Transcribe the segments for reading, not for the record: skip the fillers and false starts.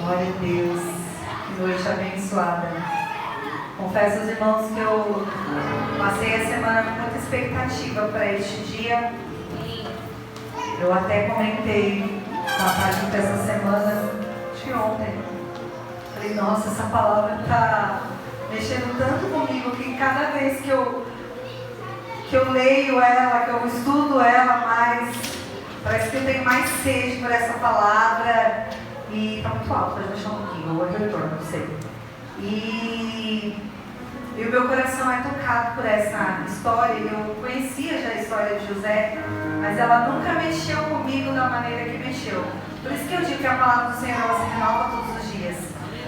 Glória a Deus, que noite abençoada. Confesso aos irmãos que eu passei a semana com muita expectativa para este dia. Eu até comentei na página dessa semana de ontem. Falei, nossa, essa palavra está mexendo tanto comigo que cada vez que eu leio ela, que eu estudo ela mais, parece que eu tenho mais sede por essa palavra. E está muito alto, pode deixar um pouquinho, eu retorno, não sei. E o meu coração é tocado por essa história. Eu conhecia já a história de José, mas ela nunca mexeu comigo da maneira que mexeu. Por isso que eu digo que a palavra do Senhor ela se renova todos os dias.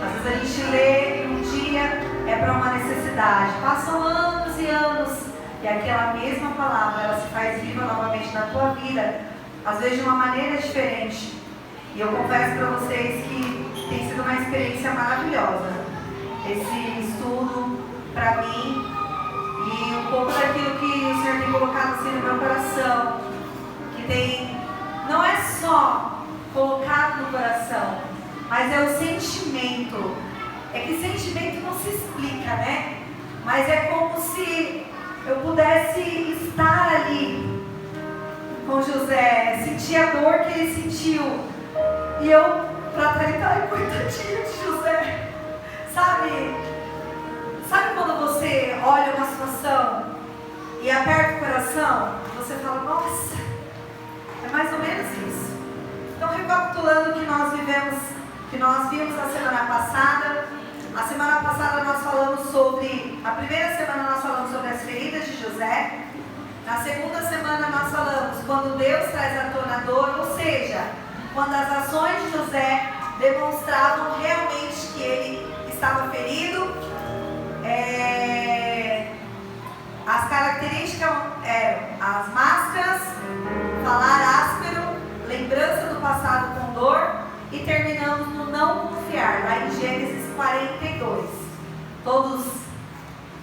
Às vezes a gente lê e um dia é para uma necessidade. Passam anos e anos e aquela mesma palavra ela se faz viva novamente na tua vida, às vezes de uma maneira diferente. E eu confesso para vocês que tem sido uma experiência maravilhosa esse estudo para mim e um pouco daquilo que o Senhor tem colocado assim no meu coração, que tem, não é só colocado no coração, mas é o sentimento. É que sentimento não se explica, né? Mas é como se eu pudesse estar ali com José, sentir a dor que ele sentiu. E eu, para trás, ai, coitadinho de José. Sabe quando você olha uma situação e aperta o coração? Você fala, nossa, é mais ou menos isso. Então, recapitulando o que nós vimos na semana passada. A semana passada nós falamos sobre, a primeira semana nós falamos sobre as feridas de José. Na segunda semana nós falamos quando Deus traz à tona a dor, ou seja, quando as ações de José demonstravam realmente que ele estava ferido. As características eram as máscaras, falar áspero, lembrança do passado com dor, e terminamos no não confiar, lá em Gênesis 42. Todos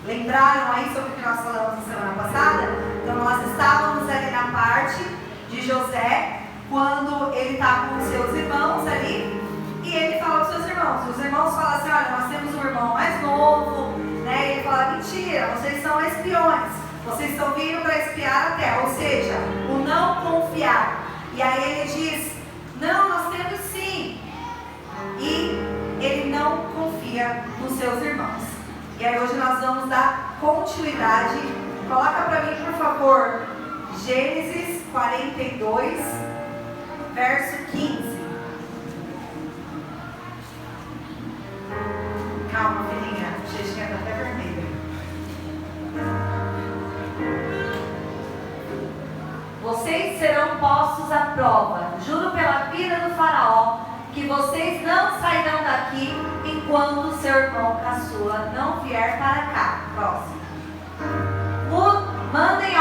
lembraram aí sobre o que nós falamos na semana passada? Então nós estávamos ali na parte de José, quando ele está com os seus irmãos ali, e ele fala para os seus irmãos. Os irmãos falam assim, olha, nós temos um irmão mais novo, né? E ele fala, mentira, vocês são espiões, vocês estão vindo para espiar a terra, ou seja, o não confiar. E aí ele diz, não, nós temos sim. E ele não confia nos seus irmãos. E aí hoje nós vamos dar continuidade. Coloca para mim, por favor, Gênesis 42, verso 15. Calma, filhinha, a gestinha está até vermelha. Vocês serão postos à prova, juro pela vida do faraó, que vocês não sairão daqui enquanto seu irmão caçula não vier para cá. Próximo. Mandem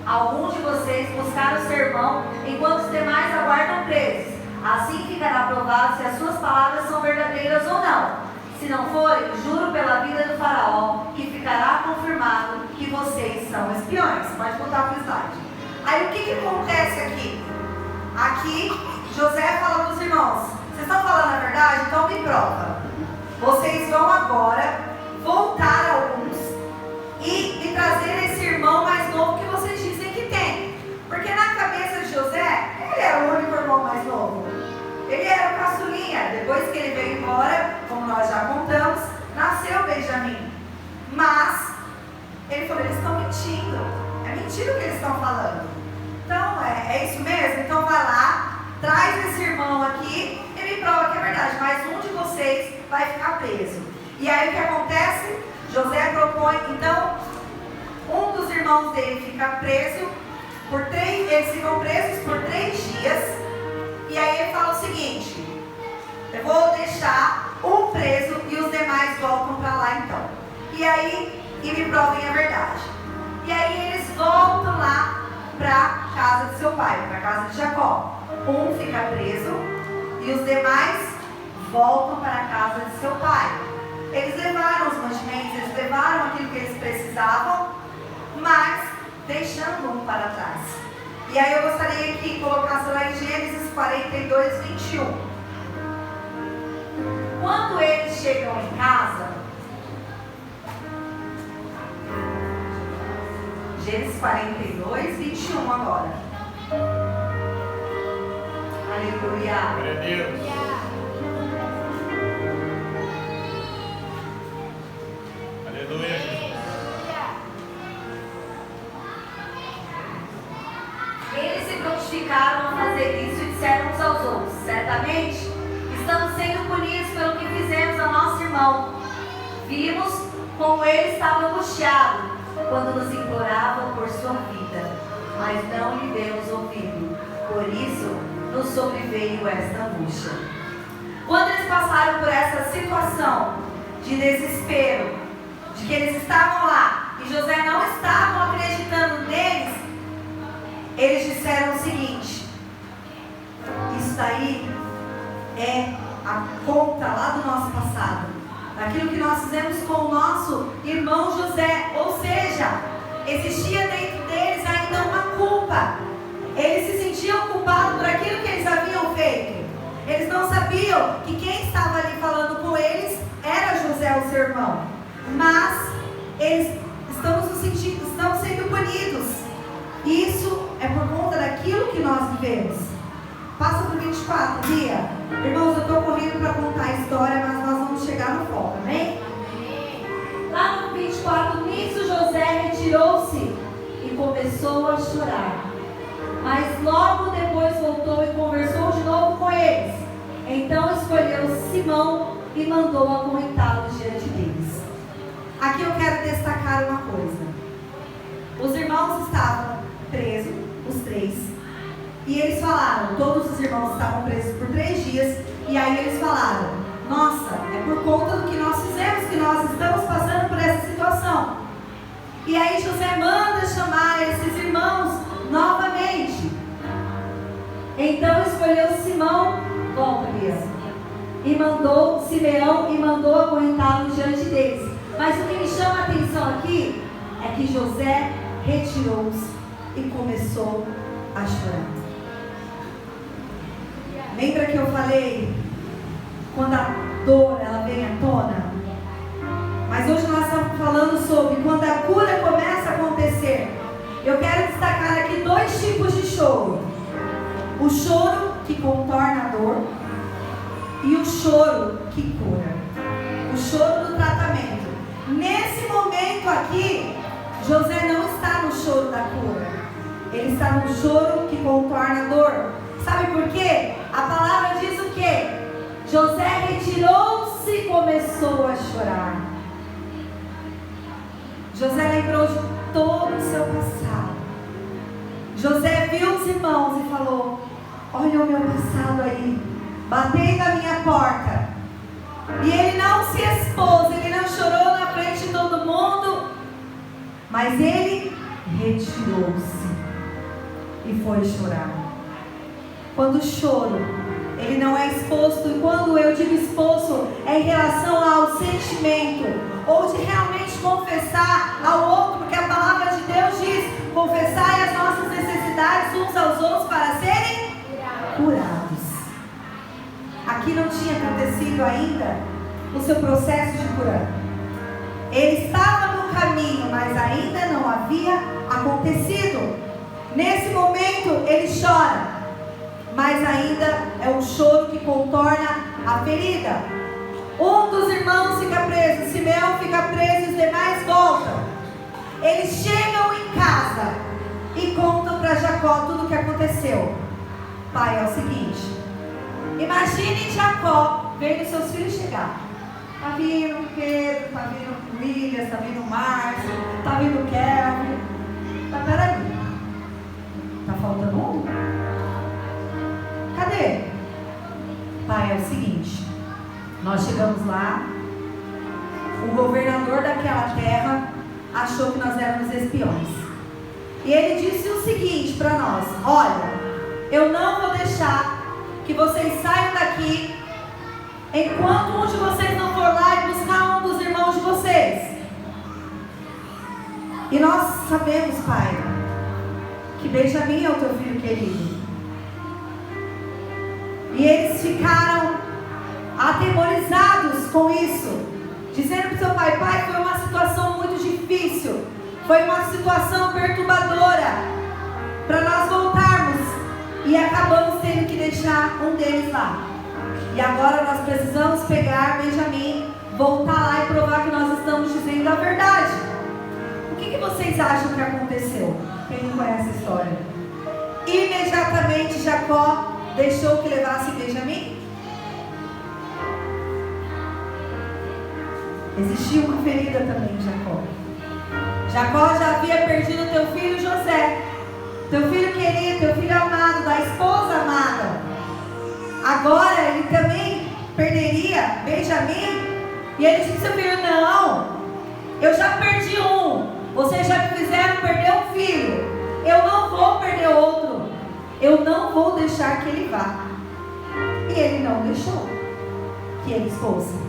algum de vocês buscar o seu irmão, enquanto os demais aguardam presos. Assim ficará provado se as suas palavras são verdadeiras ou não. Se não forem, juro pela vida do faraó, que ficará confirmado que vocês são espiões. Pode botar para o slide. Aí o que acontece aqui? Aqui, José fala para os irmãos, vocês estão falando a verdade? Então me prova. Vocês vão agora voltar alguns e me trazer esse irmão mais novo que vocês dizem que tem. Porque na cabeça de José, ele era o único irmão mais novo. Ele era o caçulinha. Depois que ele veio embora, como nós já contamos, nasceu Benjamim. Mas, ele falou, eles estão mentindo. É mentira o que eles estão falando. Então, é isso mesmo? Então vai lá, traz esse irmão aqui e me prova que é verdade. Mas um de vocês vai ficar preso. E aí o que acontece? José propõe, então, um dos irmãos dele fica preso. Eles ficam presos por 3 dias. E aí ele fala o seguinte, eu vou deixar um preso e os demais voltam para lá então. E aí, me provem a verdade. E aí eles voltam lá para a casa de seu pai, para a casa de Jacó. Um fica preso e os demais voltam para a casa de seu pai. Eles levaram os mantimentos, eles levaram aquilo que eles precisavam, mas deixando um para trás. E aí eu gostaria que colocasse lá em Gênesis 42, 21. Quando eles chegam em casa, Gênesis 42, 21 agora. Aleluia. Glória a Deus. Aleluia, Jesus. Eles se prontificaram a fazer isso e disseram uns aos outros: certamente estamos sendo punidos pelo que fizemos a nosso irmão. Vimos como ele estava angustiado quando nos implorava por sua vida, mas não lhe demos ouvido. Por isso nos sobreveio esta angústia. Quando eles passaram por essa situação de desespero, de que eles estavam lá e José não estava acreditando neles, eles disseram o seguinte: isso daí é a conta lá do nosso passado, daquilo que nós fizemos com o nosso irmão José. Ou seja, existia dentro deles ainda uma culpa. Eles se sentiam culpados por aquilo que eles haviam feito. Eles não sabiam que quem estava ali falando com eles era José, o seu irmão. Mas eles estão sendo punidos. Isso é por conta daquilo que nós vivemos. Passa para o 24, Lia. Irmãos, eu estou correndo para contar a história, mas nós vamos chegar no foco, amém? Lá no 24, nisso José retirou-se e começou a chorar. Mas logo depois voltou e conversou de novo com eles. Então escolheu Simão e mandou acorrentá-los diante deles. Aqui eu quero destacar uma coisa. Os irmãos estavam presos, os três. E eles falaram, todos os irmãos estavam presos por 3 dias. E aí eles falaram: nossa, é por conta do que nós fizemos que nós estamos passando por essa situação. E aí José manda chamar esses irmãos novamente. Então escolheu Simão, volta mesmo, e mandou Simeão e mandou acorrentá-lo diante deles. Mas o que me chama a atenção aqui é que José retirou-se e começou a chorar. Lembra que eu falei quando a dor ela vem à tona? Mas hoje nós estamos falando sobre quando a cura começa a acontecer. Eu quero destacar aqui 2 tipos de choro: o choro que contorna a dor e o choro que cura, o choro do tratamento. Nesse momento aqui, José não está no choro da cura, ele está no choro que contorna a dor. Sabe por quê? A palavra diz o quê? José retirou-se e começou a chorar. José lembrou de todo o seu passado. José viu os irmãos e falou: olha o meu passado aí, batendo a minha porta. E ele não se expôs, ele não chorou na frente de todo mundo, mas ele retirou-se e foi chorar. Quando o choro, ele não é exposto, e quando eu digo exposto, é em relação ao sentimento, ou de realmente confessar ao outro, porque a palavra de Deus diz: confessai as nossas necessidades uns aos outros para serem curados. Aqui não tinha acontecido ainda o seu processo de cura. Ele estava no caminho, mas ainda não havia acontecido. Nesse momento ele chora, mas ainda é um choro que contorna a ferida. Um dos irmãos fica preso, Simeão fica preso e os demais voltam. Eles chegam em casa e contam para Jacó tudo o que aconteceu. Pai, é o seguinte: imagine Jacó vendo seus filhos chegar. Está vindo Pedro, está vindo William, está vindo Márcio, está vindo Kelvin. Tá, peraí, está faltando um? Cadê? Pai, é o seguinte: nós chegamos lá, o governador daquela terra achou que nós éramos espiões. E ele disse o seguinte para nós: olha, eu não vou deixar que vocês saiam daqui enquanto um de vocês não for lá e buscar um dos irmãos de vocês. E nós sabemos, Pai, que Benjamim é o teu filho querido. E eles ficaram atemorizados com isso, dizendo para o seu pai: pai, foi uma situação muito difícil, foi uma situação perturbadora para nós voltarmos, e acabamos tendo que deixar um deles lá. E agora nós precisamos pegar Benjamim, voltar lá e provar que nós estamos dizendo a verdade. O que vocês acham que aconteceu? Quem não conhece a história? Imediatamente Jacó deixou que levasse Benjamim? Existia uma ferida também em Jacó. Jacó já havia perdido teu filho José, teu filho querido, teu filho amado, da esposa amada. Agora ele também perderia Benjamim. E ele disse: seu filho, não, eu já perdi um, vocês já me fizeram perder um filho, eu não vou perder outro, eu não vou deixar que ele vá. E ele não deixou que eles fossem.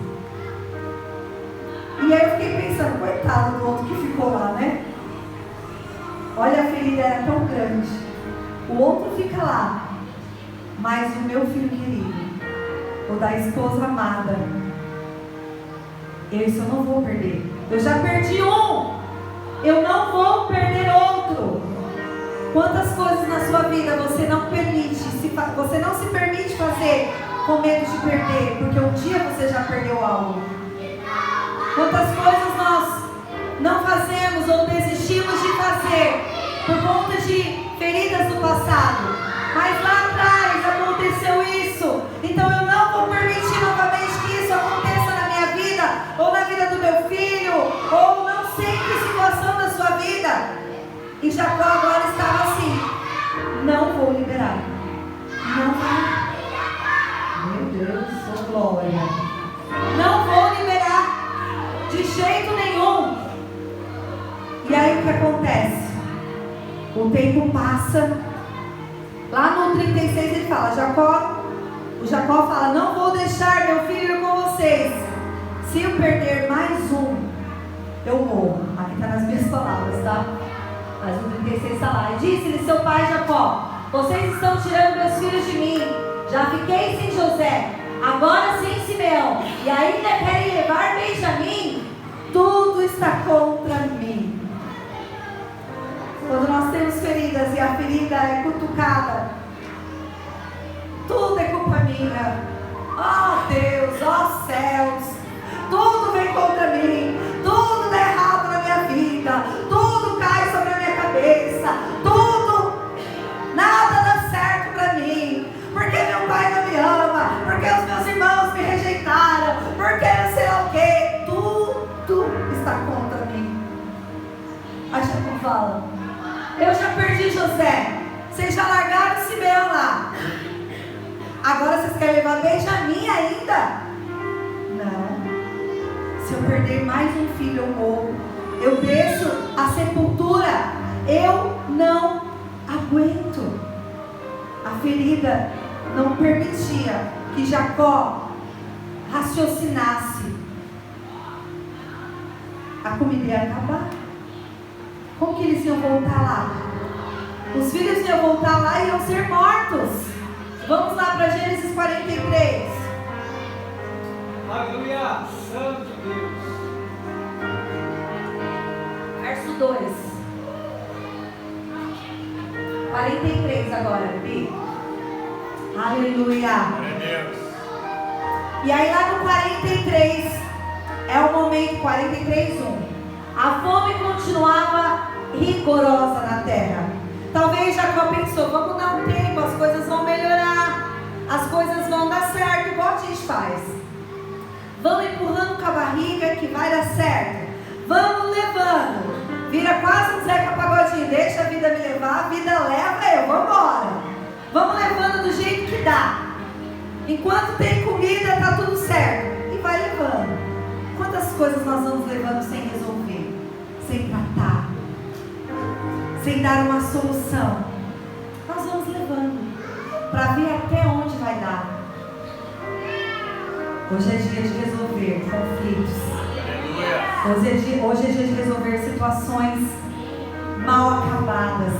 E aí eu fiquei pensando: coitado do outro que ficou lá, né? Olha, a ferida era tão grande, o outro fica lá, mas o meu filho querido, o da esposa amada, esse eu não vou perder. Eu já perdi um, eu não vou perder outro. Quantas coisas na sua vida você não permite, você não se permite fazer com medo de perder, porque um dia você já perdeu algo. Quantas coisas nós não fazemos ou desistimos de fazer por conta de feridas do passado, mas lá atrás aconteceu isso, então eu não vou permitir novamente que isso aconteça na minha vida, ou na vida do meu filho, ou não sei que situação da sua vida. E Jacó agora estava assim: não vou liberar, não vou, meu Deus, oh glória, não vou liberar de jeito nenhum. E aí o que acontece? O tempo passa. Lá no 36 ele fala, o Jacó fala: não vou deixar meu filho com vocês. Se eu perder mais um, eu morro. Aqui está nas minhas palavras, tá? Mas o 36 está lá. E disse-lhe seu pai Jacó: vocês estão tirando meus filhos de mim. Já fiquei sem José, agora sem Simeão, e ainda querem levar Benjamim. Tudo está contra mim. Quando nós temos feridas e a ferida é cutucada, tudo é culpa minha. Oh Deus, oh céus, tudo vem contra mim, tudo dá errado na minha vida, tudo cai sobre a minha cabeça, tudo, nada dá certo para mim, porque meu pai não me ama, porque os meus irmãos me rejeitaram, porque não sei lá o que, tudo está contra mim. Aí Jacó fala: eu já perdi José, vocês já largaram Simeão lá, agora vocês querem levar Benjamim ainda? Não. Se eu perder mais um filho eu morro, eu desço a sepultura, eu não aguento. A ferida não permitia que Jacó raciocinasse. A comida ia acabar. Como que eles iam voltar lá? Os filhos iam voltar lá e iam ser mortos. Vamos lá para Gênesis 43. Aleluia, Santo Deus. Verso 2. 43 agora, Bi. Aleluia. Glória a Deus. E aí lá no 43 é o momento, 43:1. A fome continuava rigorosa na terra. Talvez Jacó pensou: vamos dar um tempo, as coisas vão melhorar, as coisas vão dar certo, igual a gente faz. Vamos empurrando com a barriga que vai dar certo. Vamos levando. Vira quase um Zeca Pagodinho: deixa a vida me levar, a vida leva eu, vamos embora. Vamos levando do jeito que dá. Enquanto tem comida, tá tudo certo. E vai levando. Quantas coisas nós vamos levando sem resolver, sem tratar, sem dar uma solução? Nós vamos levando para ver até onde vai dar. Hoje é dia de resolver conflitos. Aleluia. Hoje é dia de resolver situações mal acabadas.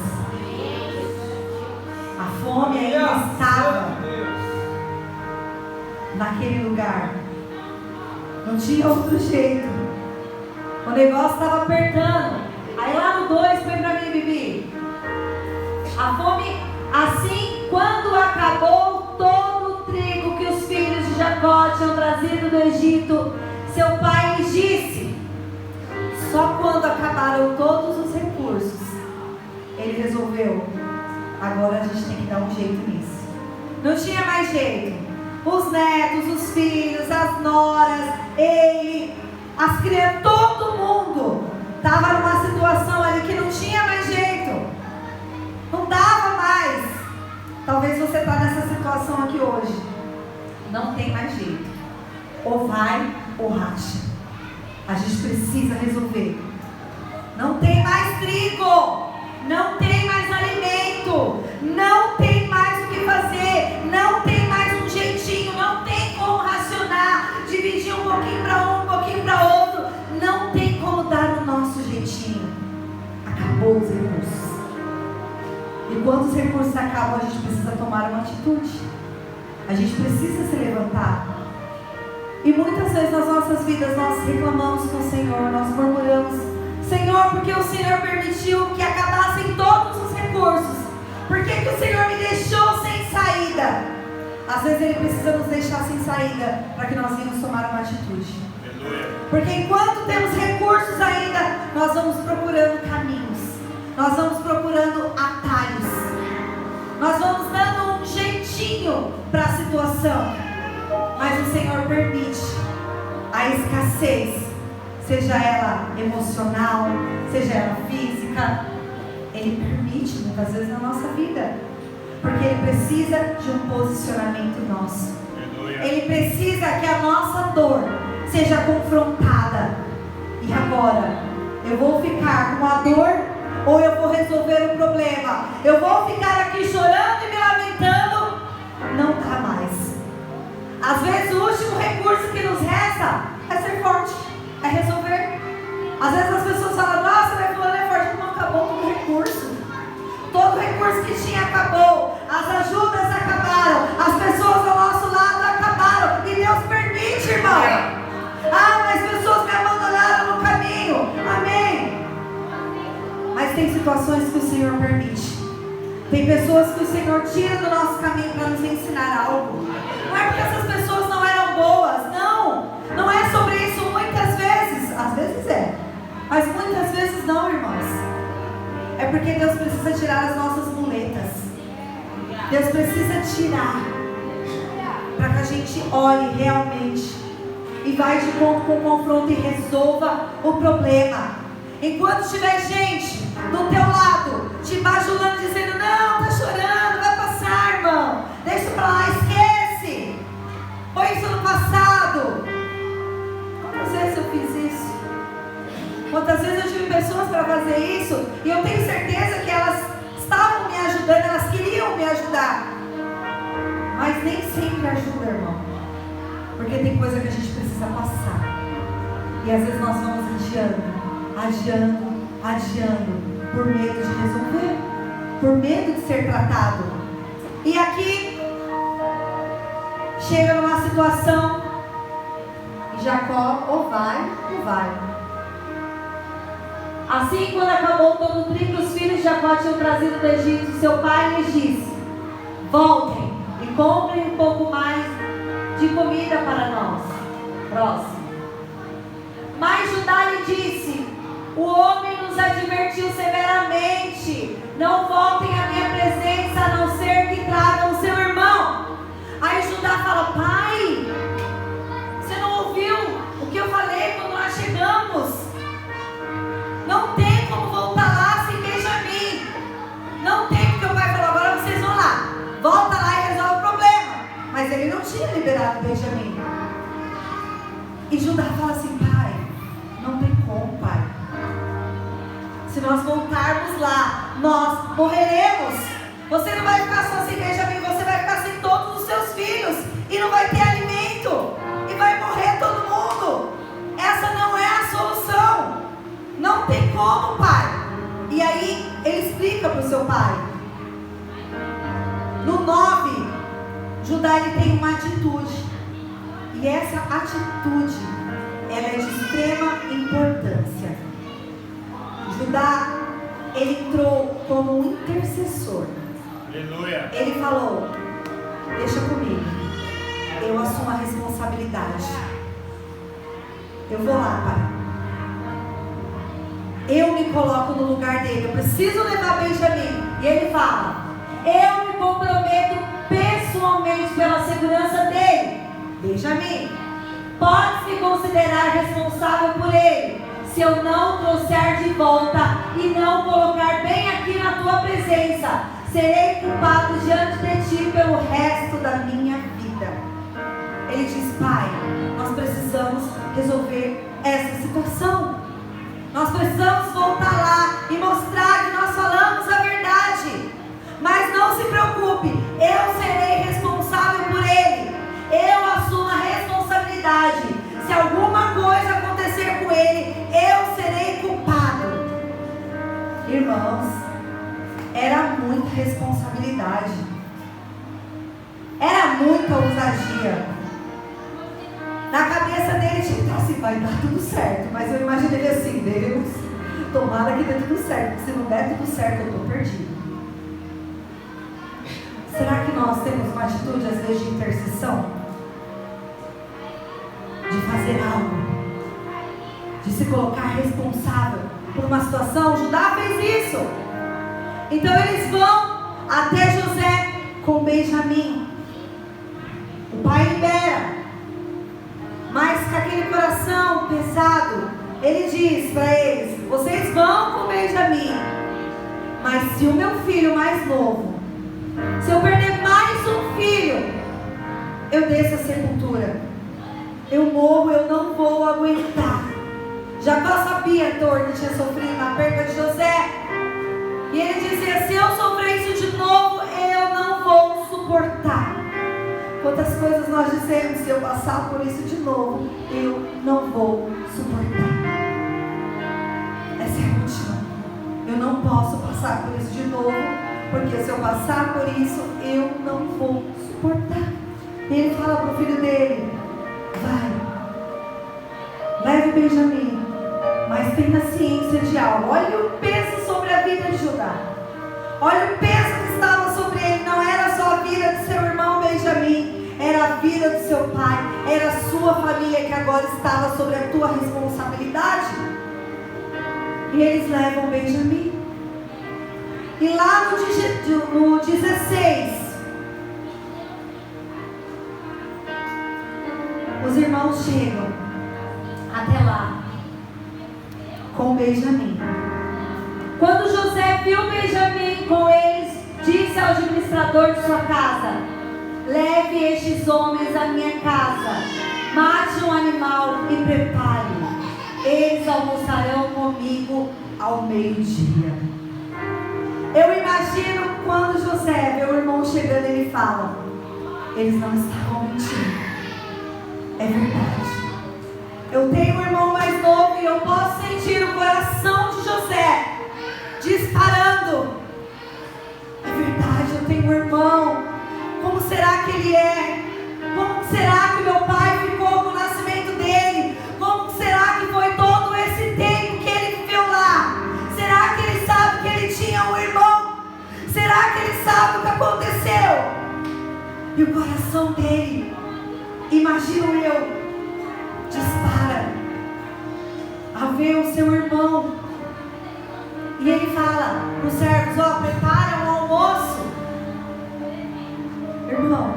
fome ainda estava naquele lugar. Não tinha outro jeito. O negócio estava apertando. Aí lá no 2, põe pra mim, Bibi. A fome, assim, quando acabou todo o trigo que os filhos de Jacó tinham trazido do Egito, seu pai lhes disse. Só quando acabaram todos os recursos, ele resolveu: agora a gente tem que dar um jeito nisso. Não tinha mais jeito. Os netos, os filhos, as noras, ele, as crianças, todo mundo estava numa situação ali que não tinha mais jeito. Não dava mais. Talvez você está nessa situação aqui hoje. Não tem mais jeito. Ou vai ou racha. A gente precisa resolver. Não tem mais trigo. Não tem mais alimento. Não tem mais o que fazer. Não tem mais um jeitinho. Não tem como racionar. Dividir um pouquinho para um pouquinho para outro. Não tem como dar o nosso jeitinho. Acabou os recursos. E quando os recursos acabam, a gente precisa tomar uma atitude. A gente precisa se levantar. E muitas vezes nas nossas vidas nós reclamamos com o Senhor, nós murmuramos: Senhor, porque o Senhor permitiu que acabassem todos os recursos? Por que o Senhor me deixou sem saída? Às vezes Ele precisa nos deixar sem saída para que nós venhamos tomar uma atitude. Porque enquanto temos recursos ainda, nós vamos procurando caminhos, nós vamos procurando atalhos, nós vamos dando um jeitinho para a situação. Mas o Senhor permite a escassez, seja ela emocional, seja ela física. Ele permite muitas vezes na nossa vida, porque Ele precisa de um posicionamento nosso. Ele precisa que a nossa dor seja confrontada. E agora, eu vou ficar com a dor ou eu vou resolver o problema? Eu vou ficar aqui chorando e me lamentando? Não dá mais. Às vezes o último recurso que nos resta é ser forte, é resolver. Às vezes as pessoas falam: nossa, mas fulano é forte. Não, acabou todo o recurso. Todo o recurso que tinha acabou. As ajudas acabaram. As pessoas ao nosso lado acabaram. E Deus permite, irmão. Ah, mas pessoas me abandonaram no caminho. Amém. Mas tem situações que o Senhor permite. Tem pessoas que o Senhor tira do nosso caminho para nos ensinar algo. Não é porque essas pessoas não eram boas. Não. Não é sobre isso muitas vezes. Às vezes é. Mas muitas vezes não, irmãos. É porque Deus precisa tirar as nossas muletas. Deus precisa tirar. Para que a gente olhe realmente. E vai de conta com o confronto e resolva o problema. Enquanto tiver gente do teu lado te bajulando, dizendo: não, tá chorando, vai passar, irmão, deixa pra lá, esquece, põe isso no passado. Quantas vezes eu fiz isso? Quantas vezes eu tive pessoas para fazer isso e eu tenho certeza que elas estavam me ajudando, elas queriam me ajudar, mas nem sempre ajuda, irmão, porque tem coisa que a gente precisa passar. E às vezes nós vamos adiando, por medo de resolver, por medo de ser tratado. E aqui chega numa situação e Jacó ou vai ou vai. Assim, quando acabou todo o trigo que os filhos de Jacó tinham trazido do Egito, seu pai lhes disse: voltem e comprem um pouco mais de comida para nós. Próximo. Mas Judá lhe disse: o homem nos advertiu severamente: não voltem à minha presença, a não ser que tragam o seu irmão. Aí Judá fala: pai, você não ouviu o que eu falei quando nós chegamos? Não tem como voltar lá sem Benjamim. Não tem, porque o pai falou: agora vocês vão lá, volta lá e resolve o problema. Mas ele não tinha liberado Benjamim. E Judá fala assim: pai, não tem como, pai. Se nós voltarmos lá, nós morreremos. Você não vai ficar só sem Benjamim, você vai ficar sem todos os seus filhos. E não vai ter alimento. E vai morrer todo mundo. Essa não é a solução. Não tem como, pai. E aí ele explica para o seu pai: 9, Judá ele tem uma atitude. E essa atitude, ela é de extrema importância. Judá, ele entrou como um intercessor. Aleluia. Ele falou: deixa comigo, eu assumo a responsabilidade. Eu vou lá, pai. Eu me coloco no lugar dele. Eu preciso levar Benjamim. E ele fala: eu me comprometo pessoalmente pela segurança dele. Benjamim, pode se considerar responsável por ele. Se eu não trouxer de volta e não colocar bem aqui na tua presença, serei culpado diante de ti pelo resto da minha vida. Ele diz: pai, nós precisamos resolver essa situação. Nós precisamos voltar lá e mostrar que nós falamos a verdade. Mas não se preocupe, eu serei responsável por ele. Eu assumo a responsabilidade. Se alguma coisa acontecer com ele, eu serei culpado. Irmãos, era muita responsabilidade. Era muita ousadia. Na cabeça dele tinha que estar assim: vai dar tudo certo. Mas eu imaginei ele assim: Deus, tomara que dê tudo certo. Se não der tudo certo, eu estou perdido. Será que nós temos uma atitude às vezes de intercessão? De fazer algo, de se colocar responsável por uma situação? Judá fez isso. Então eles vão até José com Benjamim. O pai libera, mas com aquele coração pesado, ele diz para eles: vocês vão com Benjamim, mas se o meu filho mais novo, se eu perder mais um filho, eu desço a sepultura. Eu morro, eu não vou aguentar. Jacó sabia a dor que tinha sofrido na perda de José. E ele dizia: se eu sofrer isso de novo, eu não vou suportar. Quantas coisas nós dizemos: se eu passar por isso de novo, eu não vou suportar. Essa é a última. Eu não posso passar por isso de novo, porque se eu passar por isso, eu não vou suportar. E ele fala para o filho dele: vai, leve Benjamim, mas tenha ciência de algo. Olha o peso sobre a vida de Judá. Olha o peso que estava sobre ele. Não era só a vida de seu irmão Benjamim, era a vida do seu pai, era a sua família que agora estava sobre a tua responsabilidade. E eles levam Benjamim. E lá no 16, os irmãos chegam até lá com Benjamim. Quando José viu Benjamim com eles, disse ao administrador de sua casa: leve estes homens à minha casa, mate um animal e prepare-o. Eles almoçarão comigo ao meio-dia. Eu imagino quando José vê o irmão chegando, ele fala: eles não estavam mentindo. É verdade. Eu tenho um irmão mais novo e eu posso sentir o coração de José disparando. É verdade, eu tenho um irmão. Como será que ele é? Como será que meu pai ficou com o nascimento dele? Como será que foi todo esse tempo que ele viveu lá? Será que ele sabe que ele tinha um irmão? Será que ele sabe o que aconteceu? E o coração dele, imagino eu, dispara a ver o seu irmão. E ele fala para os servos: ó, prepara um almoço. Irmão,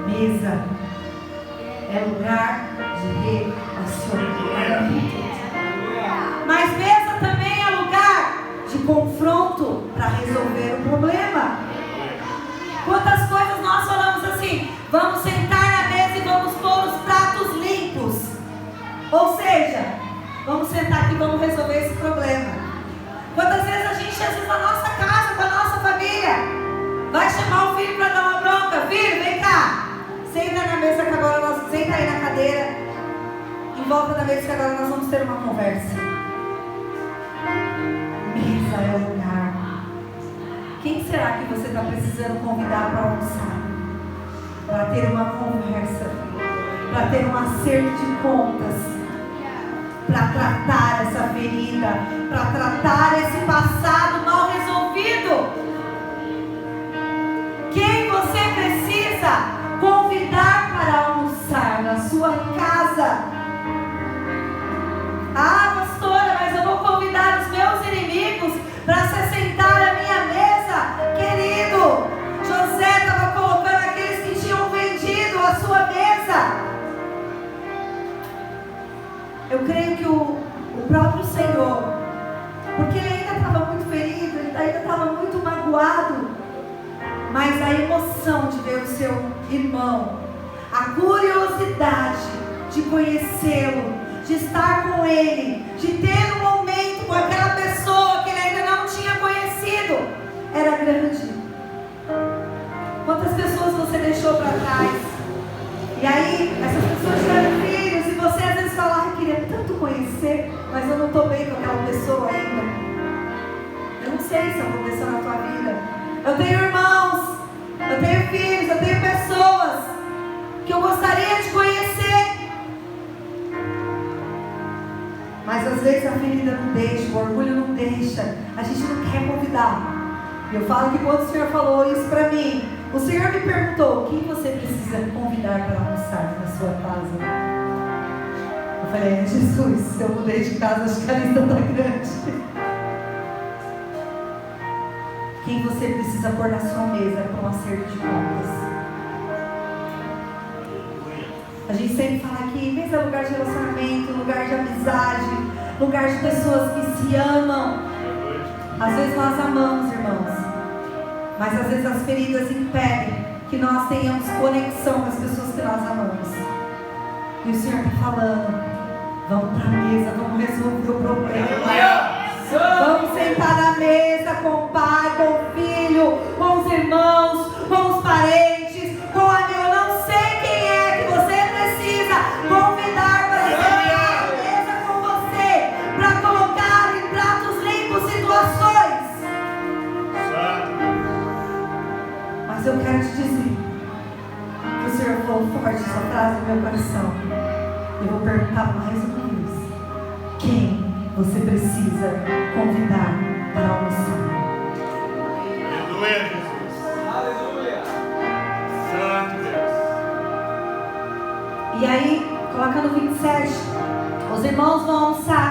mesa é lugar de relacionamento. Mas mesa também é lugar de confronto para resolver o problema. Quantas coisas nós falamos assim: vamos sentar na mesa e vamos pôr os pratos limpos. Ou seja, vamos sentar aqui e vamos resolver esse problema. Quantas vezes a gente, às vezes, na nossa casa, com a nossa família, vai chamar o filho para dar uma bronca: filho, vem cá, senta na mesa que agora nós, senta aí na cadeira, em volta da mesa que agora nós vamos ter uma conversa. Mesa é o lugar. Quem será será que você está precisando convidar para almoçar? Para ter uma conversa, para ter um acerto de contas, para tratar essa ferida, para tratar esse passado mal resolvido. Quem você precisa convidar para almoçar na sua casa? Ah, pastora, mas eu vou convidar os meus inimigos para se sentar à minha mesa. Querido, José estava colocando aqueles que tinham vendido a sua mesa. Eu creio que o próprio Senhor, porque ele ainda estava muito ferido, ele ainda estava muito magoado, mas a emoção de ver o seu irmão, a curiosidade de conhecê-lo, de estar com ele, de ter um momento com aquela pessoa que ele ainda não tinha conhecido, era grande. Quantas pessoas você deixou para trás? E aí, essas pessoas tiveram filhos, e você às vezes fala, eu queria tanto conhecer, mas eu não estou bem com aquela pessoa ainda. Eu não sei se aconteceu na tua vida. Eu tenho irmãos, eu tenho filhos, eu tenho pessoas que eu gostaria de conhecer, mas às vezes a ferida não deixa, o orgulho não deixa, a gente não quer convidar. E eu falo que quando o Senhor falou isso para mim, o Senhor me perguntou, quem você precisa convidar para almoçar na sua casa? Eu falei, Jesus, se eu mudei de casa, acho que a lista está grande. Quem você precisa pôr na sua mesa para um acerto de contas? A gente sempre fala que mesa é lugar de relacionamento, lugar de amizade, lugar de pessoas que se amam. Às vezes nós amamos, irmãos, mas às vezes as feridas impedem que nós tenhamos conexão com as pessoas que nós amamos. E o Senhor está falando, vamos para a mesa, vamos resolver o problema. Vamos sentar na mesa com o pai, com o filho, com os irmãos, com os parentes, com a eu não sei quem é que você precisa convidar para sentar à mesa com você, para colocar em pratos limpos situações. Mas eu quero te dizer que o Senhor falou forte essa frase no meu coração. Eu vou perguntar mais uma vez: quem você precisa convidar para almoçar? Aleluia, Jesus. Aleluia. Santo Deus. E aí, coloca no 27. Os irmãos vão almoçar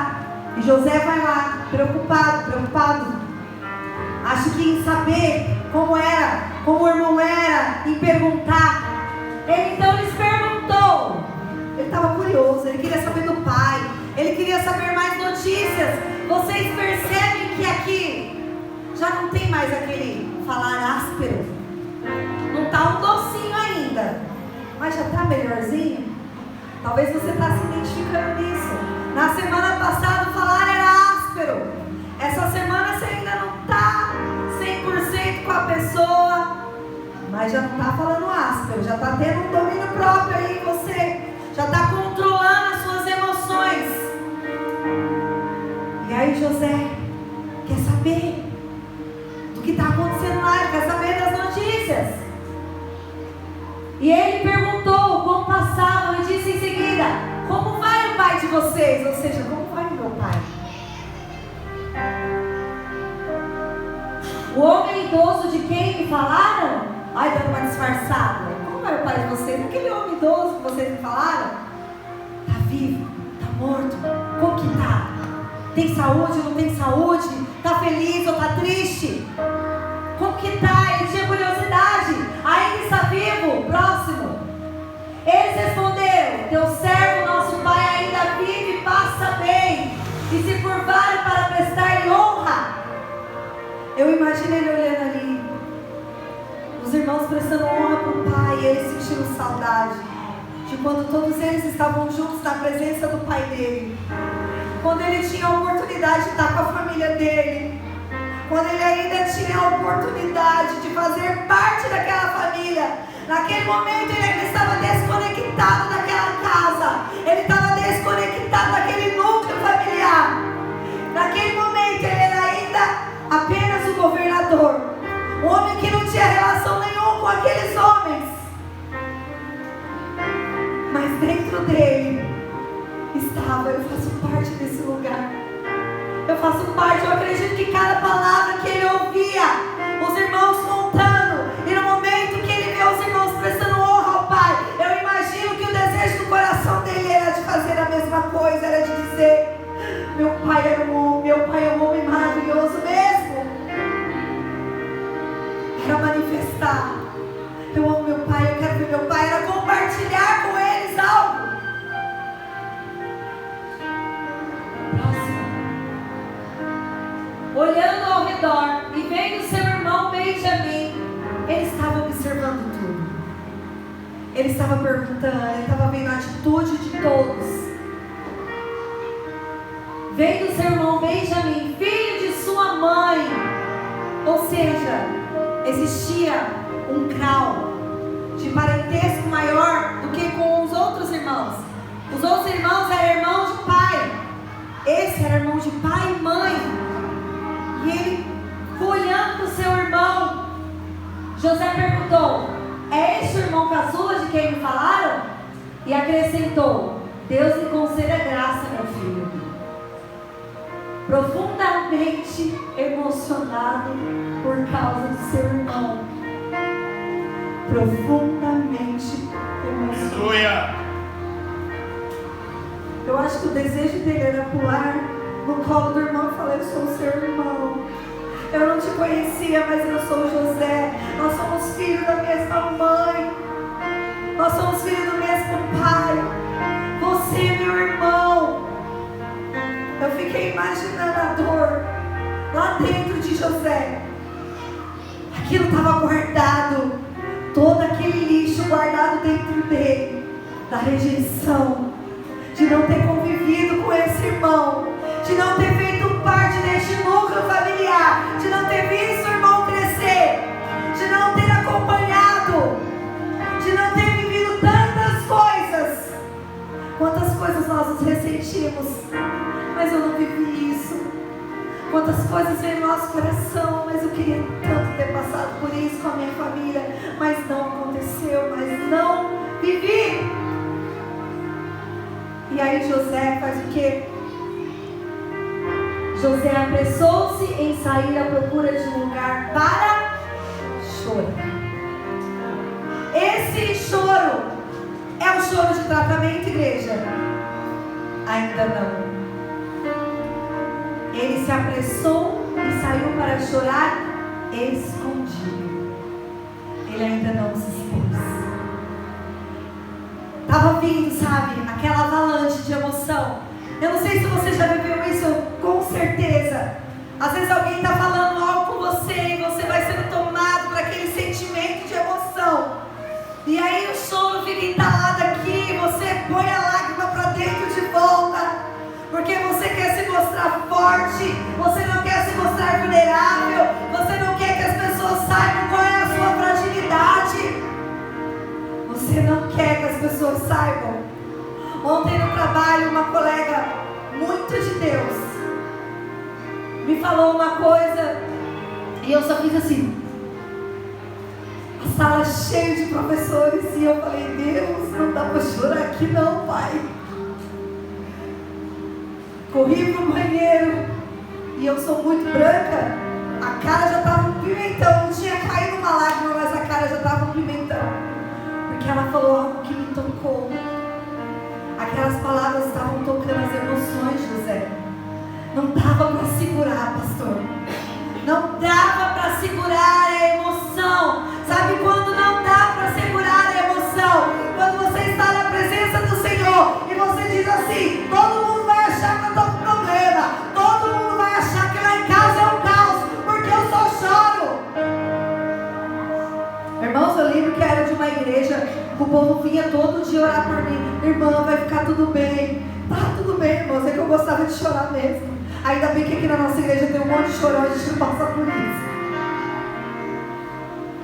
e José vai lá, preocupado. Acho que em saber como era, como o irmão era, em perguntar. Ele então lhes perguntou. Ele estava curioso, ele queria saber do pai, ele queria saber mais notícias. Vocês percebem que aqui já não tem mais aquele falar áspero, não está um docinho ainda, mas já está melhorzinho. Talvez você está se identificando nisso. Na semana passada o falar era áspero, essa semana você ainda não está 100% com a pessoa, mas já não está falando áspero, já está tendo um domínio próprio aí em você, já está controlando as suas emoções. E aí José quer saber do que está acontecendo lá, ele quer saber das notícias. E ele perguntou como passavam e disse em seguida: como vai o pai de vocês? Ou seja, como vai o meu pai? O homem idoso de quem me falaram? Ai, dando uma disfarçada. Como vai o pai de vocês? Aquele homem idoso que vocês me falaram? Está vivo? Está morto? Como que está? Tem saúde? Não tem saúde? Está feliz ou está triste? Como que está? Ele tinha curiosidade. Ainda está vivo? Próximo. Eles responderam: teu servo, nosso pai, ainda vive e passa bem, e se curvaram para prestar-lhe honra. Eu imaginei ele olhando ali, os irmãos prestando honra para o pai, e ele sentindo saudade de quando todos eles estavam juntos na presença do pai dele, quando ele tinha a oportunidade de estar com a família dele, quando ele ainda tinha a oportunidade de fazer parte daquela família. Naquele momento ele ainda estava desconectado daquela casa, ele estava desconectado daquele núcleo familiar. Naquele momento ele era ainda apenas o governador, um dentro dele estava: eu faço parte desse lugar. Eu faço parte, eu acredito que cada palavra que ele ouvia, os irmãos contando, e no momento que ele vê os irmãos prestando honra ao Pai, eu imagino que o desejo do coração dele era de fazer a mesma coisa, era de dizer: meu pai é um homem maravilhoso mesmo. Era manifestar: eu amo meu pai, eu quero ver meu pai. Era compartilhar com eles algo. Próximo. Olhando ao redor e vendo seu irmão Benjamim, ele estava observando tudo. Ele estava perguntando, ele estava vendo a atitude de todos. Vendo seu irmão Benjamim, filho de sua mãe, ou seja, existia um grau de parentesco maior do que com os outros irmãos. Os outros irmãos eram irmãos de pai, esse era irmão de pai e mãe. E ele foi olhando para o seu irmão. José perguntou: é este o irmão caçula de quem me falaram? E acrescentou: Deus lhe conceda graça, meu filho. Profundamente emocionado por causa do seu irmão. Profundamente emocionado. Aleluia. Eu acho que o desejo dele era pular no colo do irmão e falar: eu sou seu irmão. Eu não te conhecia, mas eu sou José. Nós somos filhos da mesma mãe. Nós somos filhos do mesmo pai. Você é meu irmão. Eu fiquei imaginando a dor lá dentro de José. Aquilo estava guardado. Todo aquele lixo guardado dentro dele. Da rejeição. De não ter convivido com esse irmão. De não ter feito parte deste núcleo familiar. De não ter visto o irmão crescer. De não ter acompanhado. De não ter vivido tantas coisas. Quantas coisas nós nos ressentimos. Mas eu não vivi isso. Quantas coisas vem no nosso coração. Mas eu queria tanto ter passado por isso com a minha família. Mas não aconteceu. Mas não vivi. E aí José faz o quê? José apressou-se em sair à procura de um lugar para chorar. Esse choro é o choro de tratamento, igreja? Ainda não. Ele se apressou e saiu para chorar escondido. Ele ainda não se expôs. Estava vindo, sabe, aquela avalanche de emoção. Eu não sei se você já viveu isso, com certeza. Às vezes alguém está falando algo com você e você vai sendo tomado por aquele sentimento de emoção. E aí o choro fica entalado aqui, você põe a lágrima para dentro de volta. Porque você quer se mostrar forte, você não quer se mostrar vulnerável, você não quer que as pessoas saibam qual é a sua fragilidade. Você não quer que as pessoas saibam. Ontem no trabalho, uma colega muito de Deus me falou uma coisa e eu só fiz assim. A sala cheia de professores e eu falei: Deus, não dá para chorar aqui não, Pai. Corri pro banheiro e eu sou muito branca. A cara já estava um pimentão. Não tinha caído uma lágrima, mas a cara já estava um pimentão. Porque ela falou algo que me tocou. Aquelas palavras estavam tocando as emoções, José. Não dava para segurar, pastor. Não dava para segurar a emoção. Sabe quando não dá para segurar a emoção? Quando você está na presença do Senhor e você diz assim: todo mundo vai achar que eu estou com problema. Todo mundo vai achar que lá em casa é um caos, porque eu só choro. Irmãos, eu lembro que era de uma igreja, o povo vinha todo dia orar por mim. Irmã, vai ficar tudo bem. Tá tudo bem, irmãos, é que eu gostava de chorar mesmo. Ainda bem que aqui na nossa igreja tem um monte de chorão, a gente não passa por isso.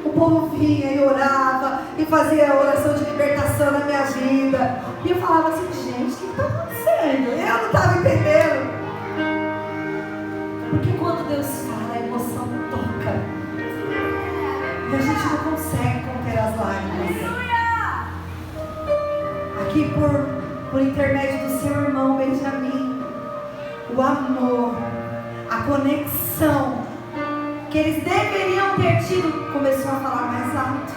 O povo vinha e orava e fazia oração de libertação na minha vida. E eu falava assim: gente, o que está acontecendo? Eu não estava entendendo. Porque quando Deus fala, a emoção toca. E a gente não consegue conter as lágrimas. que por intermédio do seu irmão Benjamin, o amor, a conexão que eles deveriam ter tido, começou a falar mais alto.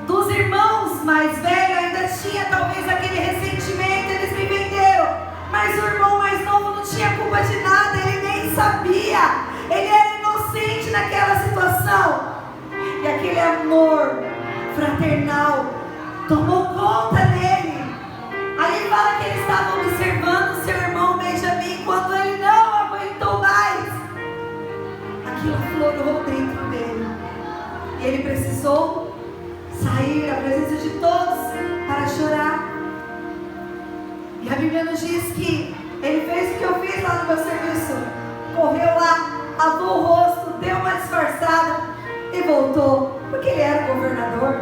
Dos irmãos mais velhos ainda tinha talvez aquele ressentimento, eles me venderam, mas o irmão mais novo não tinha culpa de nada, ele nem sabia, ele era inocente naquela situação, e aquele amor fraternal tomou conta dele. Aí fala que ele estava observando seu irmão Benjamin, quando ele não aguentou mais, aquilo aflorou dentro dele, e ele precisou sair da presença de todos para chorar. E a Bíblia nos diz que ele fez o que eu fiz lá no meu serviço, correu lá, lavou o rosto, deu uma disfarçada e voltou, porque ele era o governador.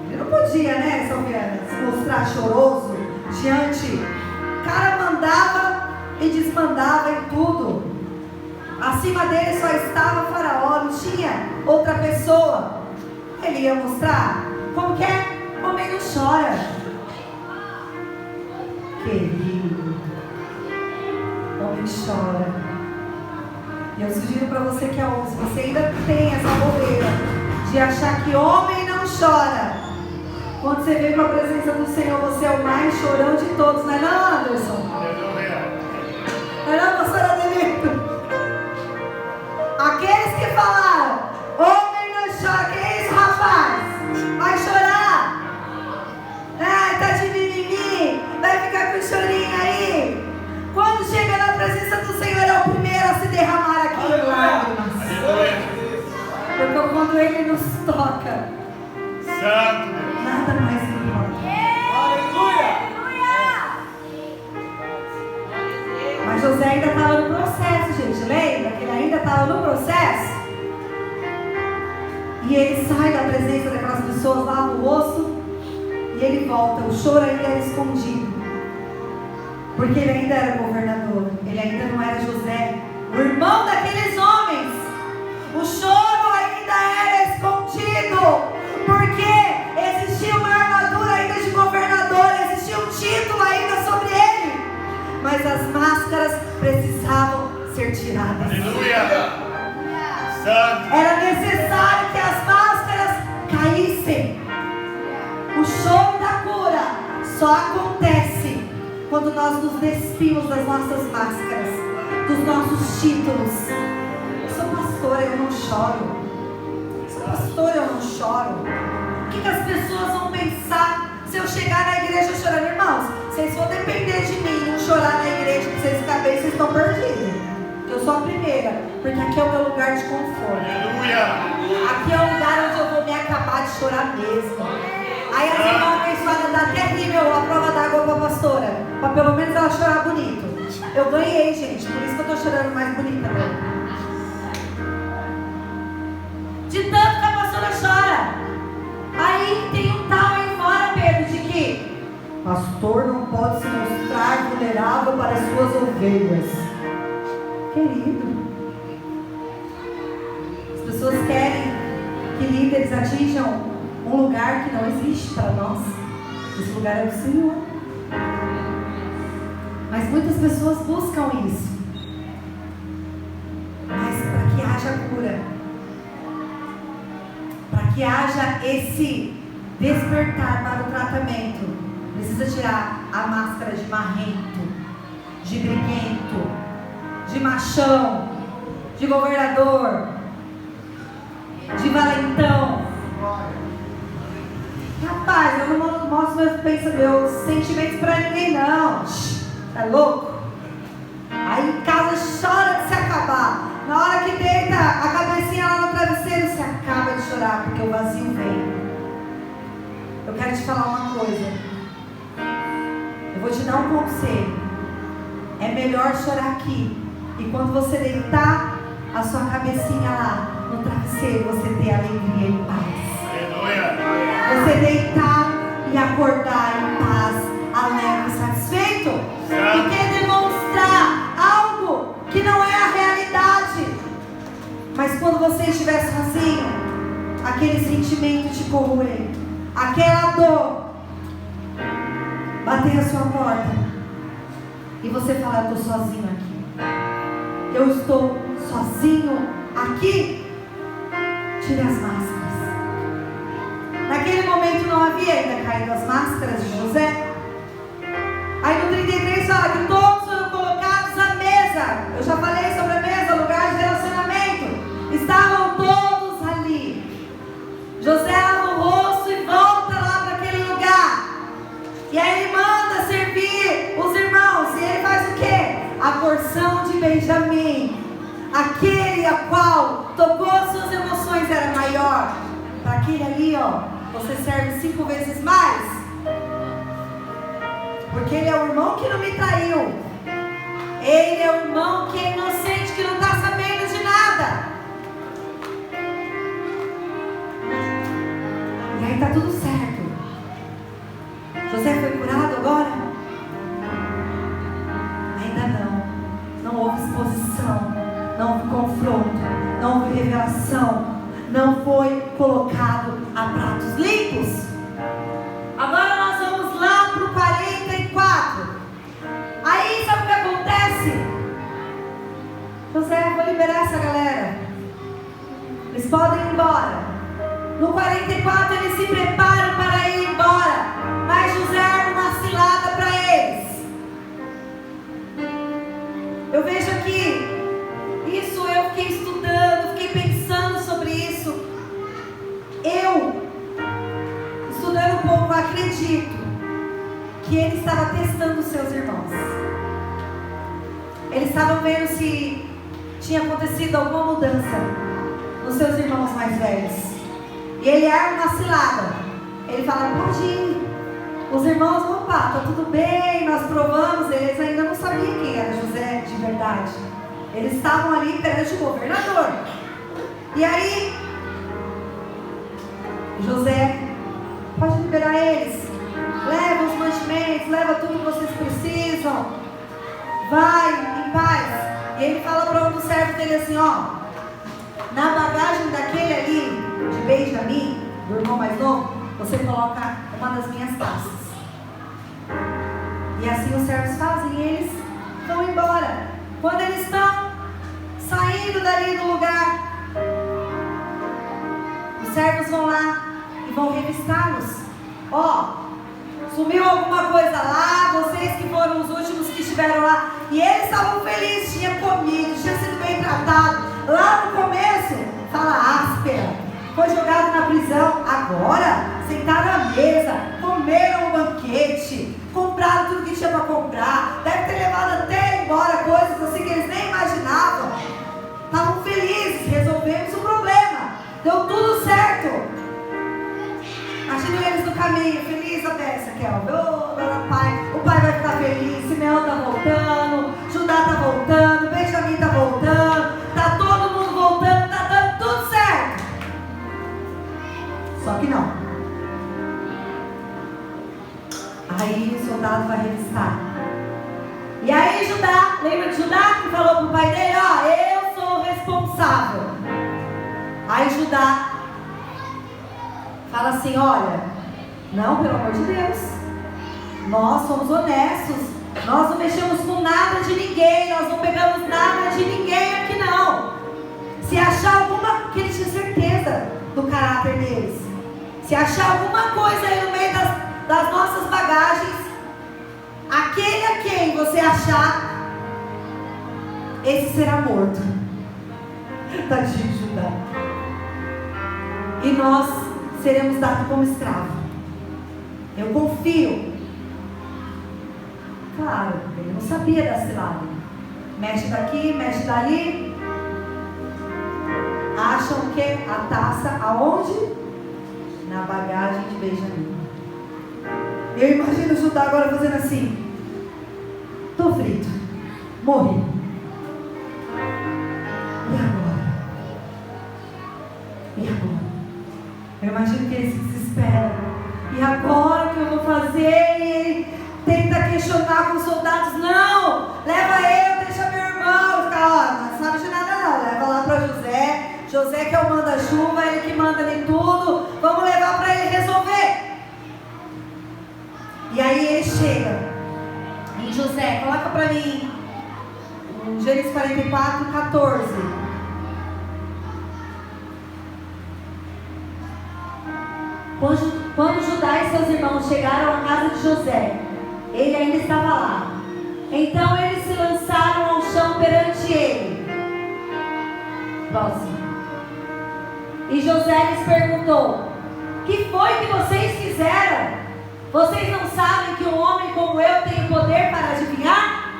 Ele não podia, né, Salviana, se mostrar choroso diante. O cara mandava e desmandava em tudo. Acima dele só estava Faraó, não tinha outra pessoa. Ele ia mostrar como que é? Homem não chora. Querido, homem chora. E eu sugiro para você que é homem, se você ainda tem essa bobeira de achar que homem não chora, quando você vem para a presença do Senhor, você é o mais chorão de todos, não é não, Anderson? Não é não, pastor Adelito? Aqueles que falaram, homem não chora, que é isso, rapaz? Vai chorar? Ai, tá de mimimi, vai ficar com chorinho aí. Quando chega na presença do Senhor, é o primeiro a se derramar aqui em lágrimas. Porque quando Ele nos toca, nada mais importa. Mas José ainda estava no processo, gente. Lembra que ele ainda estava no processo? E ele sai da presença daquelas pessoas, lava o rosto e ele volta. O choro ainda era escondido, porque ele ainda era governador, ele ainda não era José, o irmão daqueles homens. O choro ainda era escondido, porque existia uma armadura ainda de governador, existia um título ainda sobre ele, mas as máscaras precisavam ser tiradas. Aleluia! Era necessário que as máscaras caíssem. O choro da cura só acontece quando nós nos despimos das nossas máscaras, dos nossos títulos. Eu sou pastora, eu não choro. Eu sou pastora, eu não choro. O que as pessoas vão pensar se eu chegar na igreja chorando? Irmãos, vocês vão depender de mim, não chorar na igreja, para vocês ficarem bem, vocês estão perdidos. Eu sou a primeira, porque aqui é o meu lugar de conforto. Aleluia! Aqui é o lugar onde eu vou me acabar de chorar mesmo. Aí as irmãs abençoadas dá até rímel a prova d'água para a pastora, para pelo menos ela chorar bonito. Eu ganhei, gente, por isso que eu estou chorando mais bonita mesmo. De tanto que a pastora chora. Aí tem um tal aí fora, Pedro, de que pastor não pode se mostrar vulnerável para as suas ovelhas. Querido, as pessoas querem que líderes atinjam um lugar que não existe para nós. Esse lugar é o Senhor. Mas muitas pessoas buscam isso. Mas para que haja cura, para que haja esse despertar para o tratamento, precisa tirar a máscara de marrento, de briguento, de machão, de governador, de valentão. Rapaz, eu não mostro meus sentimentos pra ninguém não. É louco? Aí em casa chora de se acabar. Na hora que deita a cabecinha lá no travesseiro, se acaba de chorar, porque o vazio vem. Eu quero te falar uma coisa. Eu vou te dar um conselho. É melhor chorar aqui. E quando você deitar a sua cabecinha lá no travesseiro, você ter alegria e paz. Você deitar e acordar em paz, alegre e satisfeito, do que demonstrar algo que não é a realidade. Mas quando você estiver sozinho, aquele sentimento te corroer, aquela dor bater a sua porta e você falar: eu estou sozinho aqui, eu estou sozinho aqui, tire as máscaras. Naquele momento não havia ainda caído as máscaras de José. Aí no 33 fala que todos foram colocados à mesa. Eu já falei sobre a mesa, lugar de relacionamento. Estavam todos ali. José lava o rosto e volta lá para aquele lugar. E aí ele manda servir os irmãos. E ele faz o quê? A porção de Benjamim, aquele a qual tocou as suas emoções, era maior. Para aquele ali, ó, você serve 5 vezes mais. Porque ele é o irmão que não me traiu. Ele é o irmão que é inocente, que não está sabendo de nada. E aí está tudo certo. José foi curado agora? Ainda não. Não houve exposição, não houve confronto, não houve revelação, não foi colocado a pratos limpos. Agora nós vamos lá para o 44. Aí sabe o que acontece? José, vou liberar essa galera, eles podem ir embora. No 44 eles se preparam para ir embora, mas José arma uma cilada para eles. Eu vejo aqui, isso eu fiquei estudando, fiquei pensando sobre isso. Eu, estudando um pouco, acredito que ele estava testando os seus irmãos. Eles estavam vendo se tinha acontecido alguma mudança nos seus irmãos mais velhos. E ele arma uma cilada. Ele fala: pode ir. Os irmãos, opa, tá tudo bem, nós provamos. Eles ainda não sabiam quem era José de verdade. Eles estavam ali perante o governador. E aí, José: pode liberar eles. Leva os mantimentos, leva tudo que vocês precisam. Vai em paz. E ele fala para um dos servos dele assim: ó, na bagagem daquele ali, de Benjamim, do irmão mais novo, você coloca uma das minhas taças. E assim os servos fazem e eles vão embora. Quando eles estão saindo dali do lugar, os servos vão lá e vão revistá-los. Ó, sumiu alguma coisa lá, vocês que foram os últimos que estiveram lá. E eles estavam felizes, tinha comido, tinha sido bem tratado. Lá no começo, fala áspera, foi jogado na prisão. Agora, sentaram à mesa, comeram um banquete, compraram tudo que tinha para comprar. Deve ter levado até embora coisas assim que eles nem imaginavam. Estavam felizes, resolvemos o problema, deu tudo certo. Imagina eles no caminho, feliz a dessa, Kelvin. O pai vai ficar feliz, Simeão está voltando, Judá está voltando, Benjamim está voltando, está todo mundo voltando, está dando tudo certo. Só que não. Aí o soldado vai revistar. E aí Judá, lembra de Judá que falou para o pai dele: ó, eu sou o responsável. Aí Judá fala assim: olha, não, pelo amor de Deus, nós somos honestos, nós não mexemos com nada de ninguém, nós não pegamos nada de ninguém aqui não. Se achar alguma, que ele tinha certeza do caráter deles, se achar alguma coisa aí no meio das nossas bagagens, aquele a quem você achar, esse será morto. Tadinho de Judá. E nós seremos dados como escravo. Eu confio. Claro, ele não sabia da cilada. Mexe daqui, mexe dali. Acham o quê? A taça aonde? Na bagagem de Benjamim. Eu imagino o Judá agora fazendo assim: tô frito, morri. E agora? E agora? Eu imagino que ele se desespera. E agora o que eu vou fazer? E ele tenta questionar com os soldados: não, leva eu, deixa meu irmão. Os caras: ó, não sabe de nada não, leva lá para José. José que é o manda-chuva, ele que manda em tudo. Vamos levar para ele resolver. coloca para mim Gênesis 44, 14. Quando Judá e seus irmãos chegaram à casa de José, ele ainda estava lá. Então eles se lançaram ao chão perante ele. Próximo. E José lhes perguntou: que foi que vocês fizeram? Vocês não sabem que um homem como eu tem poder para adivinhar?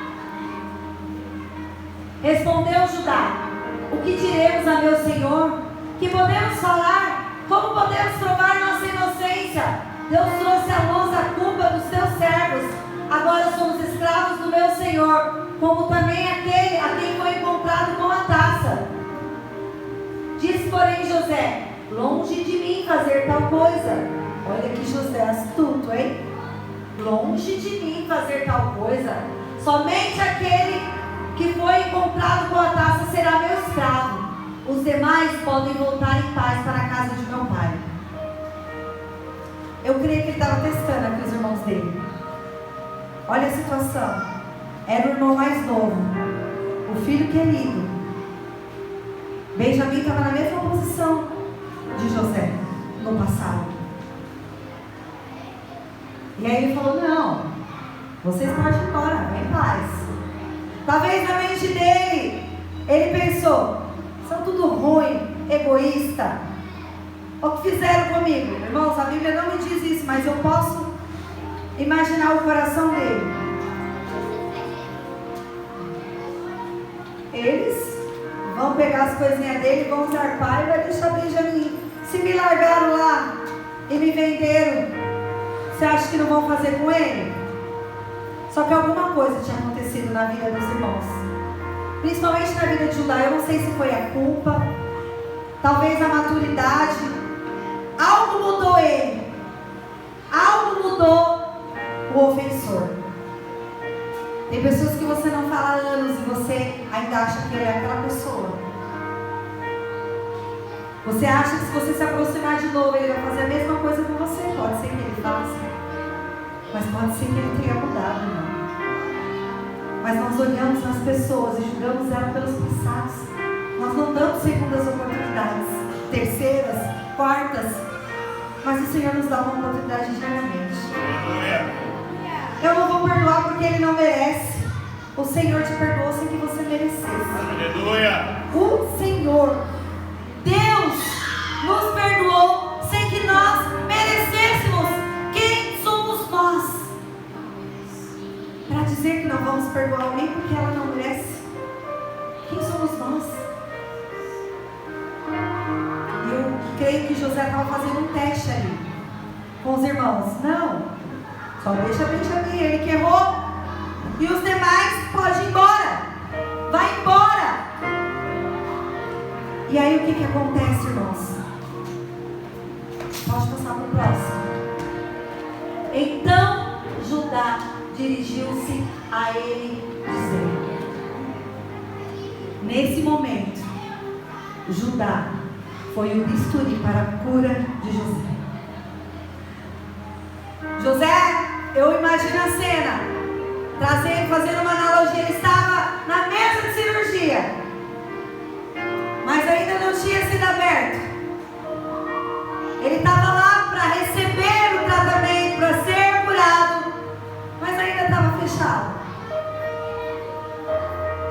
Respondeu Judá: o que diremos a meu senhor? Que podemos falar? Como podemos provar nossa inocência? Deus trouxe à luz a culpa dos teus servos. Agora somos escravos do meu senhor, como também aquele a quem foi encontrado com a taça. Disse, porém, José: longe de mim fazer tal coisa. Olha que José é astuto, hein? Longe de mim fazer tal coisa. Somente aquele que foi encontrado com a taça será meu escravo. Os demais podem voltar em paz para a casa de meu pai. Eu creio que ele estava testando aqui os irmãos dele. Olha a situação. Era o irmão mais novo, o filho querido. Benjamim estava na mesma posição de José no passado. E aí ele falou: não, vocês podem ir embora, vai em paz. Talvez na mente dele, ele pensou: são tudo ruim, egoísta. O que fizeram comigo? Irmãos, a Bíblia não me diz isso, mas eu posso imaginar o coração dele. Eles vão pegar as coisinhas dele, vão zarpar e vai deixar Benjamim. Se me largaram lá e me venderam, você acha que não vão fazer com ele? Só que alguma coisa tinha acontecido na vida dos irmãos, principalmente na vida de Judá. Eu não sei se foi a culpa, talvez a maturidade. Algo mudou ele. Algo mudou o ofensor. Tem pessoas que você não fala há anos e você ainda acha que ele é aquela pessoa. Você acha que se você se aproximar de novo, ele vai fazer a mesma coisa com você. Pode ser que ele faça, mas pode ser que ele tenha mudado, não. Mas nós olhamos nas pessoas e julgamos elas pelos passados. Nós não damos segundas oportunidades, terceiras, quartas. Mas o Senhor nos dá uma oportunidade diariamente. Eu não vou perdoar porque Ele não merece. O Senhor te perdoou sem que você merecesse. Aleluia. O Senhor, Deus, nos perdoou sem que nós merecêssemos. Quem somos nós para dizer que não vamos perdoar alguém porque ela não merece? Quem somos nós? Eu creio que José estava fazendo um teste ali com os irmãos. Não, só deixa Benjamim, ele que errou, e os demais podem ir embora. Vai embora. E aí o que acontece, irmãos? Pode passar para o próximo. Então Judá dirigiu-se a ele dizendo. Nesse momento, Judá foi o bisturi para a cura de José. José, eu imagino a cena, fazendo uma analogia. Ele estava na mesa de cirurgia, mas ainda não tinha sido aberto. Ele estava lá para receber o tratamento, para ser curado, mas ainda estava fechado.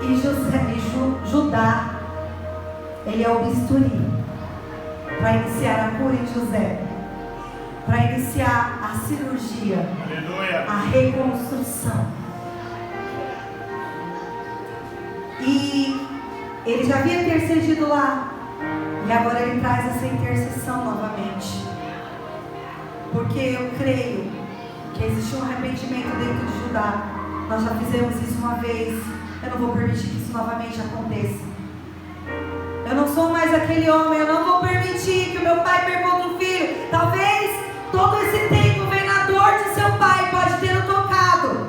E Judá, ele é o bisturi para iniciar a cura em José, para iniciar a cirurgia, Aleluia. a reconstrução. E ele já havia intercedido lá, e agora ele traz essa intercessão novamente, porque eu creio que existe um arrependimento dentro de Judá. Nós já fizemos isso uma vez, eu não vou permitir que isso novamente aconteça. Eu não sou mais aquele homem, eu não vou permitir que o meu pai perca outro filho. Talvez todo esse tempo vem na dor de seu pai, pode ter o tocado,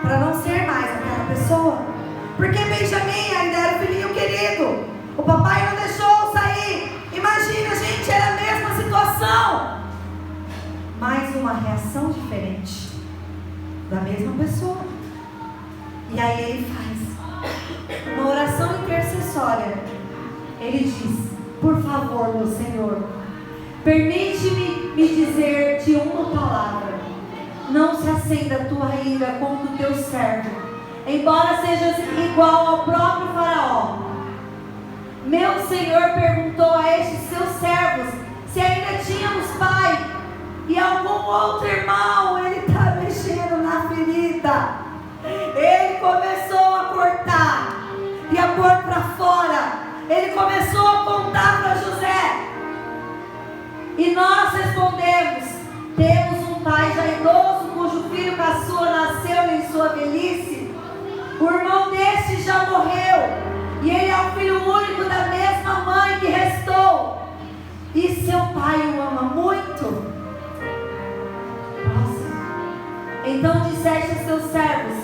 para não ser mais aquela pessoa. Porque Benjamim ainda era o filhinho querido, o papai não deixou sair. Imagina, gente, era a mesma situação, mas uma reação diferente da mesma pessoa. E aí ele faz uma oração intercessória. Ele diz: por favor, meu Senhor, permite-me me dizer-te uma palavra. Não se acenda a tua ira contra o teu servo, embora sejas igual ao próprio Faraó. Meu Senhor perguntou a estes seus servos se ainda tínhamos pai e algum outro irmão. Ele está mexendo na ferida. Ele começou a cortar e a pôr para fora. Ele começou a contar para José. E nós respondemos: temos um pai já idoso, cujo filho caçula nasceu em sua velhice. O irmão deste já morreu, e ele é o filho único da mesma mãe que restou. E seu pai o ama muito. Próximo. Então disseste a seus servos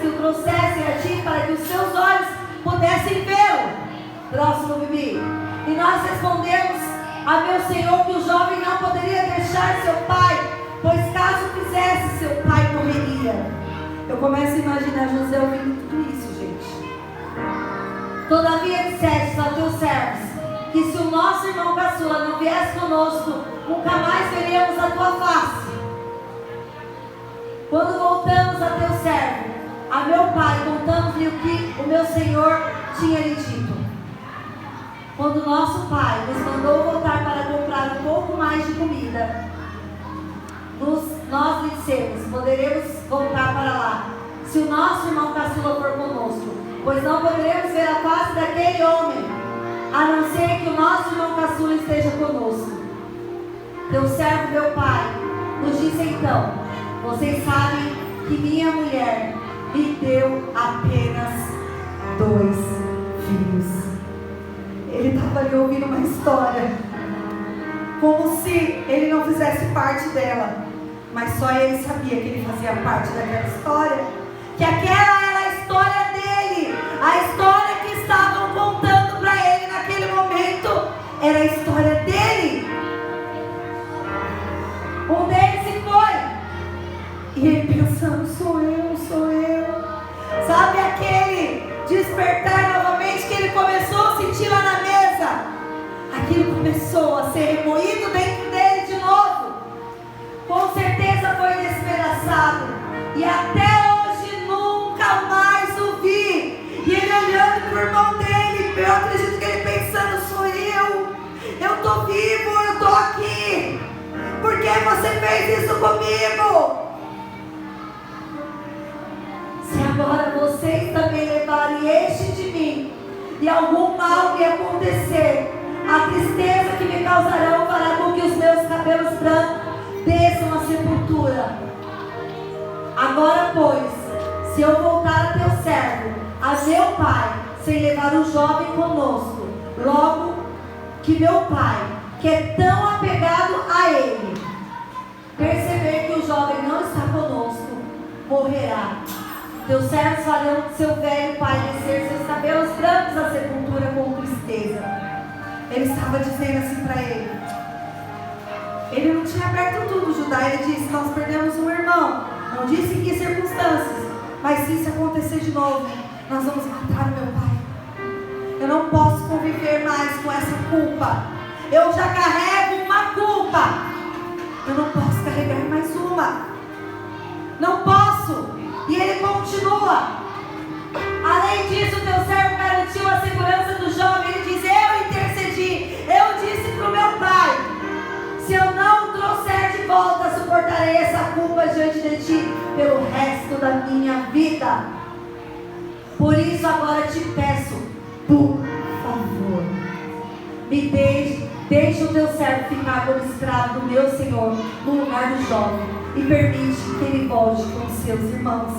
que o trouxessem a ti, para que os seus olhos pudessem vê-lo. Próximo, Bibi. E nós respondemos a meu Senhor que o jovem não poderia deixar seu pai, pois caso fizesse, seu pai morreria. Eu começo a imaginar José ouvindo tudo isso, gente. Todavia disseste a teus servos que se o nosso irmão caçula não viesse conosco, nunca mais veríamos a tua face. Quando voltamos a teu servo, a meu pai, contamos-lhe o que o meu Senhor tinha lhe dito. Quando nosso pai nos mandou voltar para comprar um pouco mais de comida, nós lhe dissemos: poderemos voltar para lá, se o nosso irmão caçula for conosco, pois não poderemos ver a face daquele homem, a não ser que o nosso irmão caçula esteja conosco. Teu servo, meu pai, nos disse então: vocês sabem que minha mulher me deu apenas 2 filhos. Ele estava ali ouvindo uma história, como se ele não fizesse parte dela, mas só ele sabia que ele fazia parte daquela história, que aquela era a história dele, a história que estavam contando para ele naquele momento, era a história dele. Um deles se foi, e ele pensando: sou eu. Sabe aquele despertar novamente que ele começou a sentir lá na mesa? Aquilo começou a ser remoído dentro dele de novo. Com certeza foi despedaçado, e até hoje nunca mais o vi. E ele olhando para o irmão dele, eu acredito que ele pensando: sou eu estou vivo, eu estou aqui. Por que você fez isso comigo? Se agora vocês também levarem este de mim, e algum mal me acontecer, a tristeza que me causarão fará com que os meus cabelos brancos desçam à sepultura. Agora, pois, se eu voltar a teu servo, a meu pai, sem levar o jovem conosco, logo que meu pai, que é tão apegado a ele, perceber que o jovem não está conosco, morrerá. Teus servos farão seu velho pai descer seus cabelos brancos à sepultura com tristeza. Ele estava dizendo assim para ele. Ele não tinha aberto tudo, Judá. Ele disse: nós perdemos um irmão. Não disse em que circunstâncias, mas se isso acontecer de novo, nós vamos matar o meu pai. Eu não posso conviver mais com essa culpa. Eu já carrego uma culpa. Eu não posso carregar mais uma. Não posso. E ele continua: além disso, teu servo garantiu a segurança do jovem. Ele diz: eu intercedi, eu disse para o meu pai: se eu não o trouxer de volta, suportarei essa culpa diante de ti pelo resto da minha vida. Por isso agora te peço, por favor, me deixe o teu servo ficar como escravo do meu Senhor no lugar do jovem, e permite que ele volte com seus irmãos.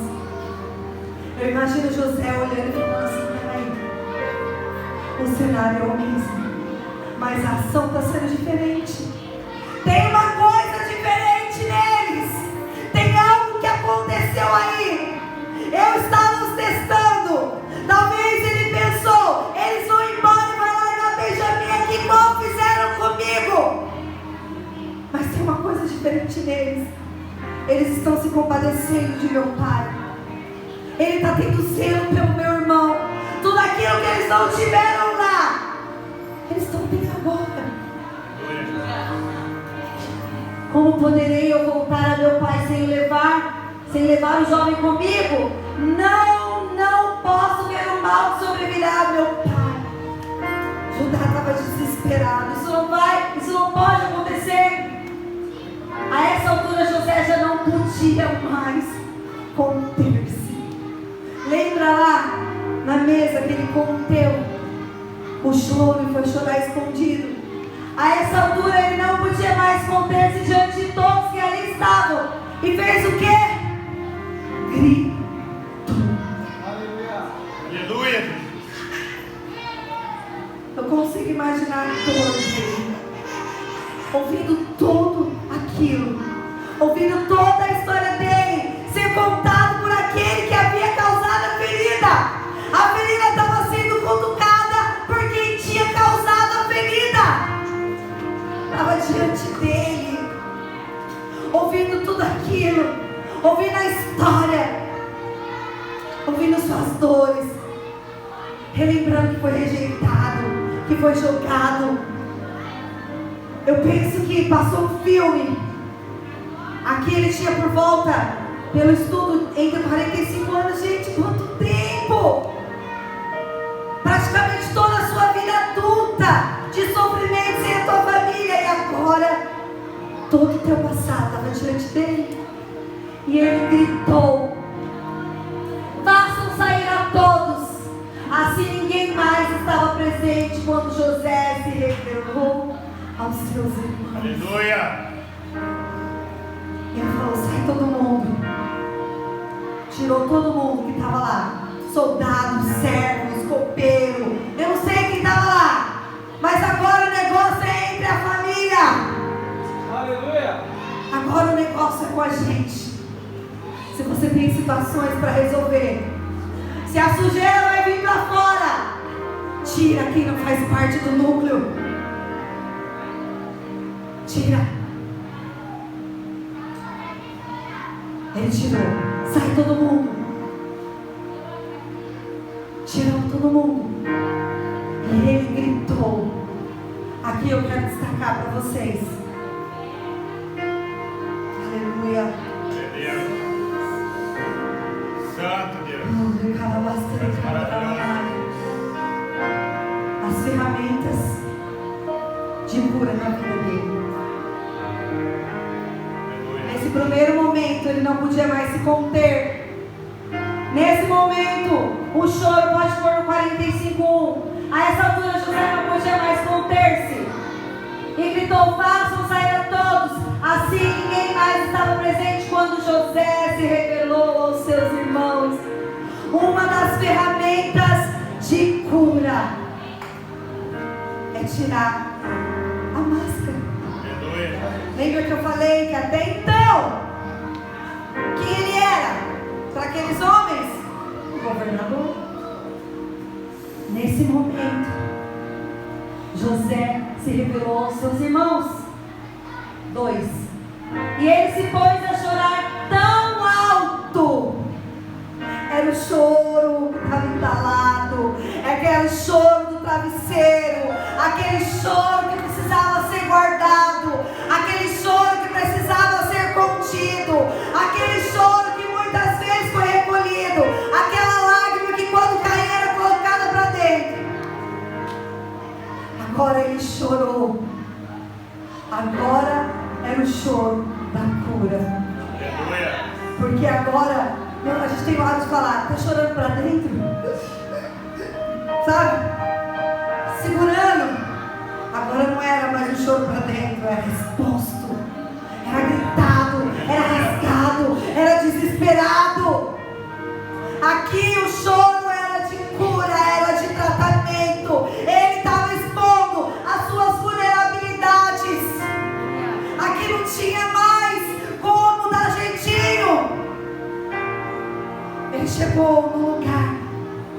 Eu imagino José olhando e falando assim: peraí, o cenário é o mesmo, mas a ação está sendo diferente. Tem uma coisa diferente neles. Tem algo que aconteceu aí. Eu estava os testando. Talvez ele pensou: eles vão embora e vai largar Benjamim aqui igual fizeram comigo. Mas tem uma coisa diferente neles. eles estão se compadecendo de meu pai. Ele está tendo zelo pelo meu irmão. Tudo aquilo que eles não tiveram lá, eles estão tendo agora. Como poderei eu voltar a meu pai sem levar o jovem comigo? Não posso ver o mal que sobrevirá a meu pai. Judá estava desesperado. Isso não pode acontecer. A essa altura José já não podia mais conter-se. Lembra lá na mesa que ele conteu o choro e foi chorar escondido? A essa altura ele não podia mais conter-se diante de todos que ali estavam. E fez o quê? Gritou. Aleluia. Eu consigo imaginar a dor dele, ouvindo tudo aquilo, ouvindo toda a história dele ser contado por aquele que havia causado a ferida. A ferida estava sendo cutucada por quem tinha causado a ferida. Estava diante dele, ouvindo tudo aquilo, ouvindo a história, ouvindo suas dores, relembrando que foi rejeitado, que foi jogado. Eu penso que passou um filme. Aqui ele tinha por volta, pelo estudo, entre 45 anos. Gente, quanto tempo! Praticamente toda a sua vida adulta de sofrimento sem a tua família. E agora todo o teu passado estava diante dele. E ele gritou: façam sair a todos. Assim ninguém mais estava presente quando José se revelou aos seus irmãos. Aleluia. E ele falou: sai todo mundo. Tirou todo mundo que estava lá. Soldado, servo, escopeiro. Eu não sei quem estava lá. Mas agora o negócio é entre a família. Aleluia. Agora o negócio é com a gente. Se você tem situações para resolver, se a sujeira vai vir para fora, tira quem não faz parte do núcleo. Tira. Ele tirou. Sai todo mundo. Tirou todo mundo. E ele gritou. Aqui eu quero destacar para vocês. Aleluia. Deus. Santo Deus. As ferramentas de cura na vida dele. Nesse primeiro momento ele não podia mais se conter. Nesse momento o choro pode pôr no 45:1. A essa altura José não podia mais conter-se e gritou: façam sair a todos. Assim ninguém mais estava presente quando José se revelou aos seus irmãos. Uma das ferramentas de cura é tirar a máscara. Aleluia. Lembra que eu falei que até então, quem ele era para aqueles homens? O governador. Nesse momento, José se revelou aos seus irmãos. 2. E ele se pôs a chorar tão alto. Era o choro que estava entalado, aquele choro do travesseiro, aquele choro que precisava ser guardado, aquele choro que precisava ser contido, aquele choro que muitas vezes foi recolhido, aquela lágrima que quando caía era colocada para dentro. Agora ele chorou. Agora era o choro da cura. Aleluia. Porque agora a gente tem o hábito de falar: tá chorando para dentro? Sabe? Segurando. Agora não era mais um choro para dentro, era exposto, era gritado, era rasgado, era desesperado. Aqui o choro era de cura, era de tratamento. Ele estava expondo as suas vulnerabilidades. Aqui não tinha mais como dar jeitinho. Ele chegou no lugar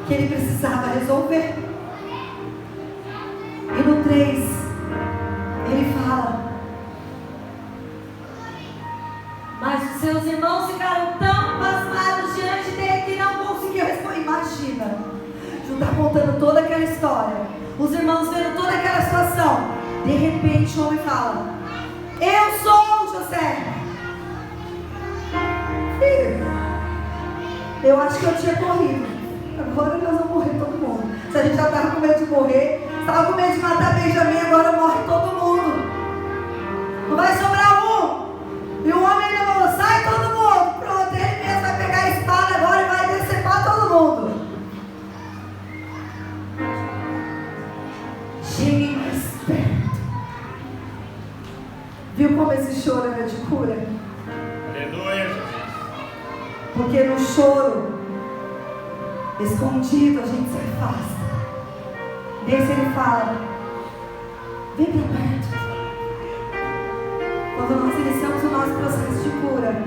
que ele precisava resolver. E no 3, ele fala: mas os seus está contando toda aquela história, os irmãos vendo toda aquela situação. De repente o homem fala: eu sou José. Filho, eu acho que eu tinha corrido. Agora nós vamos morrer todo mundo. Se a gente já estava com medo de morrer, estava com medo de matar Benjamim, agora morre todo mundo. Não vai sobrar um. E o homem ainda falou: sai todo mundo. Pronto, ele mesmo vai pegar a espada agora e vai decepar todo mundo. Cheguem mais perto. Viu como esse choro era de cura? Aleluia, Jesus. Porque no choro escondido a gente se afasta. Nesse ele fala: vem para perto. Quando nós iniciamos o nosso processo de cura,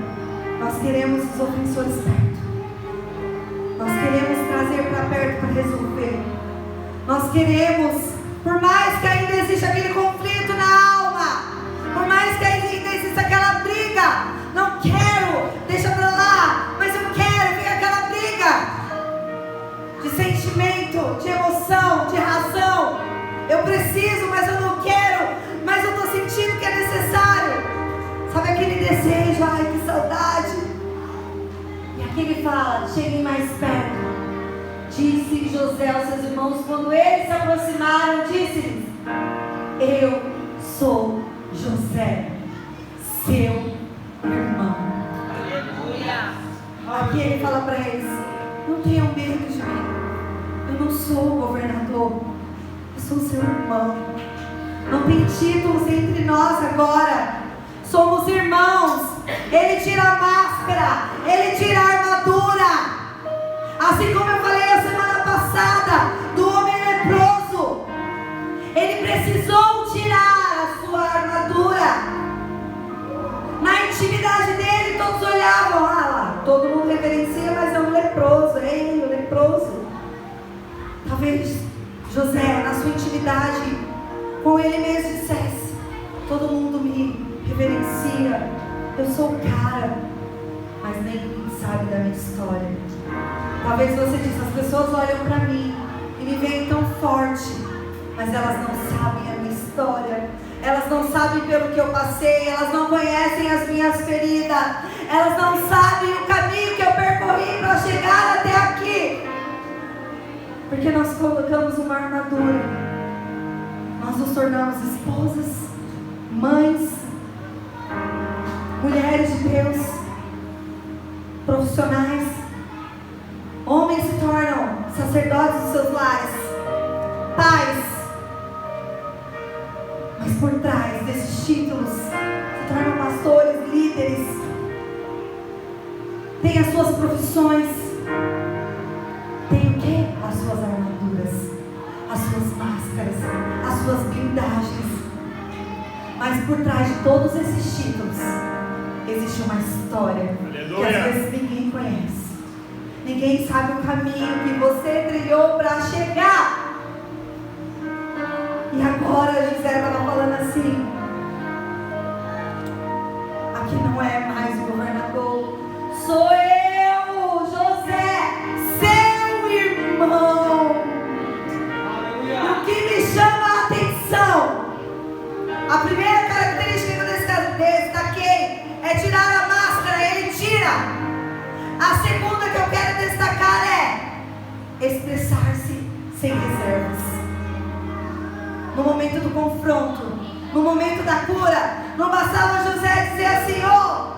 nós queremos os ofensores perto. Nós queremos trazer para perto para resolver. Nós queremos, por mais que ainda exista aquele conflito na alma, por mais que ainda exista aquela briga, não quero, deixa para lá, mas eu quero, vem aquela briga de sentimento, de emoção, de razão. Eu preciso, mas eu não quero, mas eu estou sentindo que é necessário. Sabe aquele desejo? Ai, que saudade. E aqui ele fala: cheguem mais perto. Disse José aos seus irmãos, quando eles se aproximaram, disse-lhes: eu sou José, seu irmão. Aleluia. Aqui ele fala para eles: não tenham medo de mim. Eu não sou o governador, eu sou seu irmão. Não tem títulos entre nós agora. Somos irmãos. Ele tira a máscara, ele tira a armadura. Assim como eu falei a semana passada do homem leproso, ele precisou tirar a sua armadura. Na intimidade dele, todos olhavam: ah lá, todo mundo reverencia, mas é um leproso, é ele, o leproso. Talvez José, na sua intimidade com ele mesmo, dissesse: todo mundo me reverencia, eu sou o cara, mas ninguém sabe da minha história. Talvez você disse: as pessoas olham para mim e me veem tão forte, mas elas não sabem a minha história. Elas não sabem pelo que eu passei, elas não conhecem as minhas feridas, elas não sabem o caminho que eu percorri para chegar até aqui. Porque nós colocamos uma armadura, nós nos tornamos esposas, mães, mulheres de Deus, profissionais. Homens se tornam sacerdotes dos seus lares, pais. Mas por trás desses títulos se tornam pastores, líderes. Tem as suas profissões. Tem o quê? As suas armaduras, as suas máscaras, as suas blindagens. Mas por trás de todos esses títulos existe uma história. Aleluia. Que às vezes ninguém conhece. Ninguém sabe o caminho que você trilhou para chegar. E agora José estava falando assim: aqui não é mais o governador, sou eu, José, seu irmão. E o que me chama a atenção, a primeira característica que eu destaquei é tirar a máscara. Ele tira. A segunda que eu quero destacar é expressar-se sem reservas. No momento do confronto, no momento da cura, não bastava José dizer assim: oh,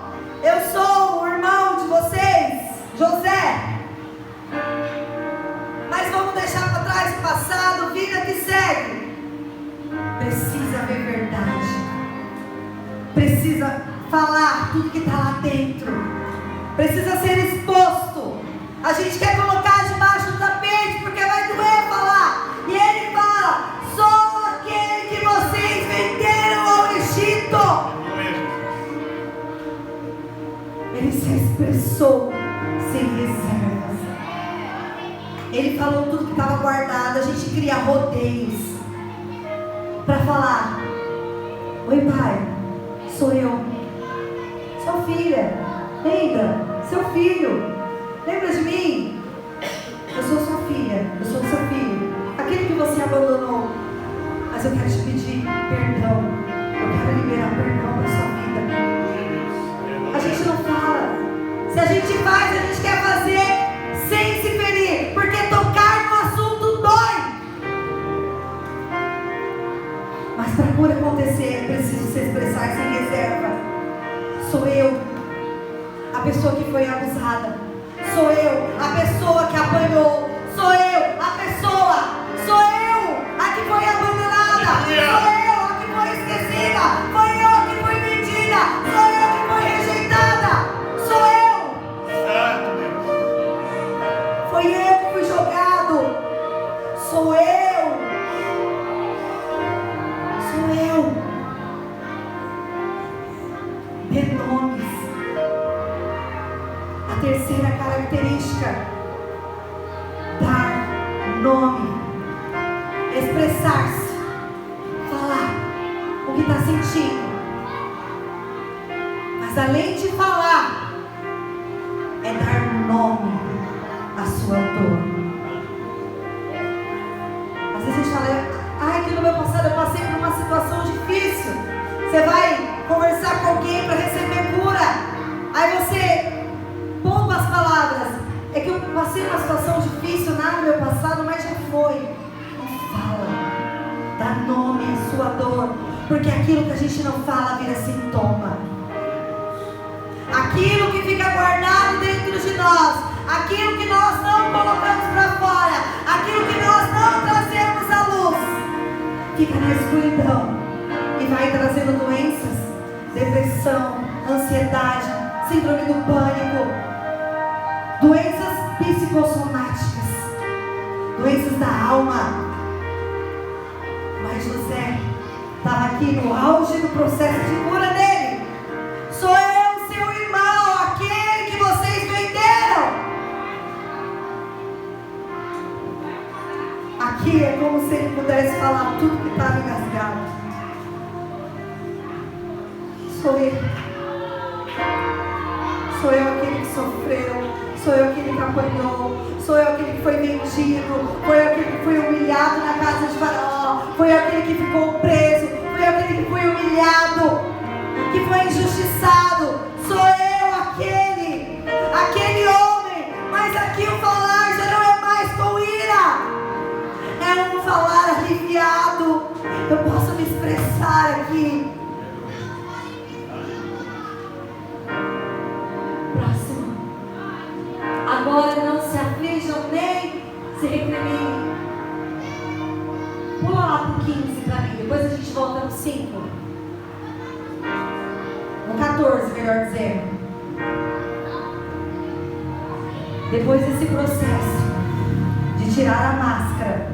eu sou o irmão de vocês, José, mas vamos deixar para trás o passado, vida que segue. Precisa haver verdade, precisa falar tudo que está lá dentro, precisa ser exposto. A gente quer colocar debaixo do tapete porque vai doer falar. E ele fala: sou aquele que vocês venderam ao Egito. Ele se expressou sem reservas. Ele falou tudo que estava guardado. A gente cria rodeios para falar: oi pai, sou eu, sua filha, lembra? Seu filho, lembra de mim? Eu sou sua filha. eu sou seu filho, aquele que você abandonou, mas eu quero te pedir perdão, eu quero liberar perdão para sua vida. A gente não fala, se a gente faz, a gente quer fazer sem se ferir, porque tocar no assunto dói. Mas para a cura acontecer, é preciso se expressar sem reserva. Sou eu, a pessoa que foi abusada. Sou eu, a pessoa que apanhou. Sou eu, a pessoa. Sou eu, a que foi abandonada. Sou eu, a que foi esquecida. Foi eu a que foi vendida. Sou eu que foi rejeitada. Sou eu. Santo Deus. Foi eu que fui jogado. Sou eu. Sou eu. Dê nomes. A terceira característica: dar nome, expressar-se, falar o que está sentindo. Mas além de falar, é dar nome à sua dor. Às vezes a gente fala: ai, que no meu passado eu passei por uma situação difícil. Você vai conversar com alguém para receber cura. Aí você poupa as palavras: é que eu passei uma situação difícil no meu passado, mas já foi. Não fala, dá nome à sua dor, porque aquilo que a gente não fala vira sintoma. Aquilo que fica guardado dentro de nós, aquilo que nós não colocamos para fora, aquilo que nós não trazemos à luz, fica na escuridão e vai trazendo doenças, depressão, ansiedade, síndrome do pânico, doenças psicossomáticas, doenças da alma. Mas José estava aqui no auge do processo de cura dele. Sou eu, seu irmão, aquele que vocês venderam. Aqui é como se ele pudesse falar tudo que estava engasgado. Sou eu. Sou eu aquele que sofreu. Sou eu aquele que apanhou. Sou eu aquele que foi vendido. Foi eu aquele que foi humilhado na casa de Faraó. Foi eu aquele que ficou preso. Foi eu aquele que foi humilhado, que foi injustiçado. Sou eu aquele homem. Mas aqui o falar já não é mais com ira. É um falar aliviado. Eu posso me expressar aqui. Próximo. Agora não se aflijam nem se recriminem. Pula lá pro 15 para mim. Depois a gente volta no 5. No 14, melhor dizendo. Depois desse processo de tirar a máscara,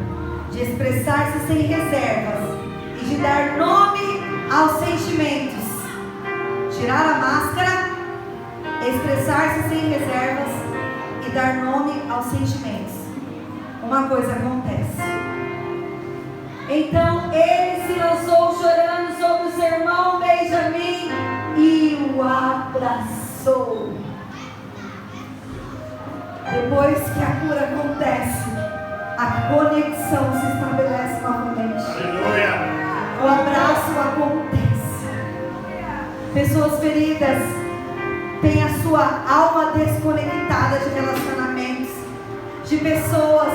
de expressar-se sem reservas e de dar nome aos sentimentos. Tirar a máscara, expressar-se sem reservas e dar nome aos sentimentos. Uma coisa acontece. Então ele se lançou chorando sobre o seu irmão Benjamim e o abraçou. Depois que a cura acontece, a conexão se estabelece novamente. Aleluia. O abraço acontece. Pessoas feridas têm a sua alma desconectada de relacionamentos, de pessoas.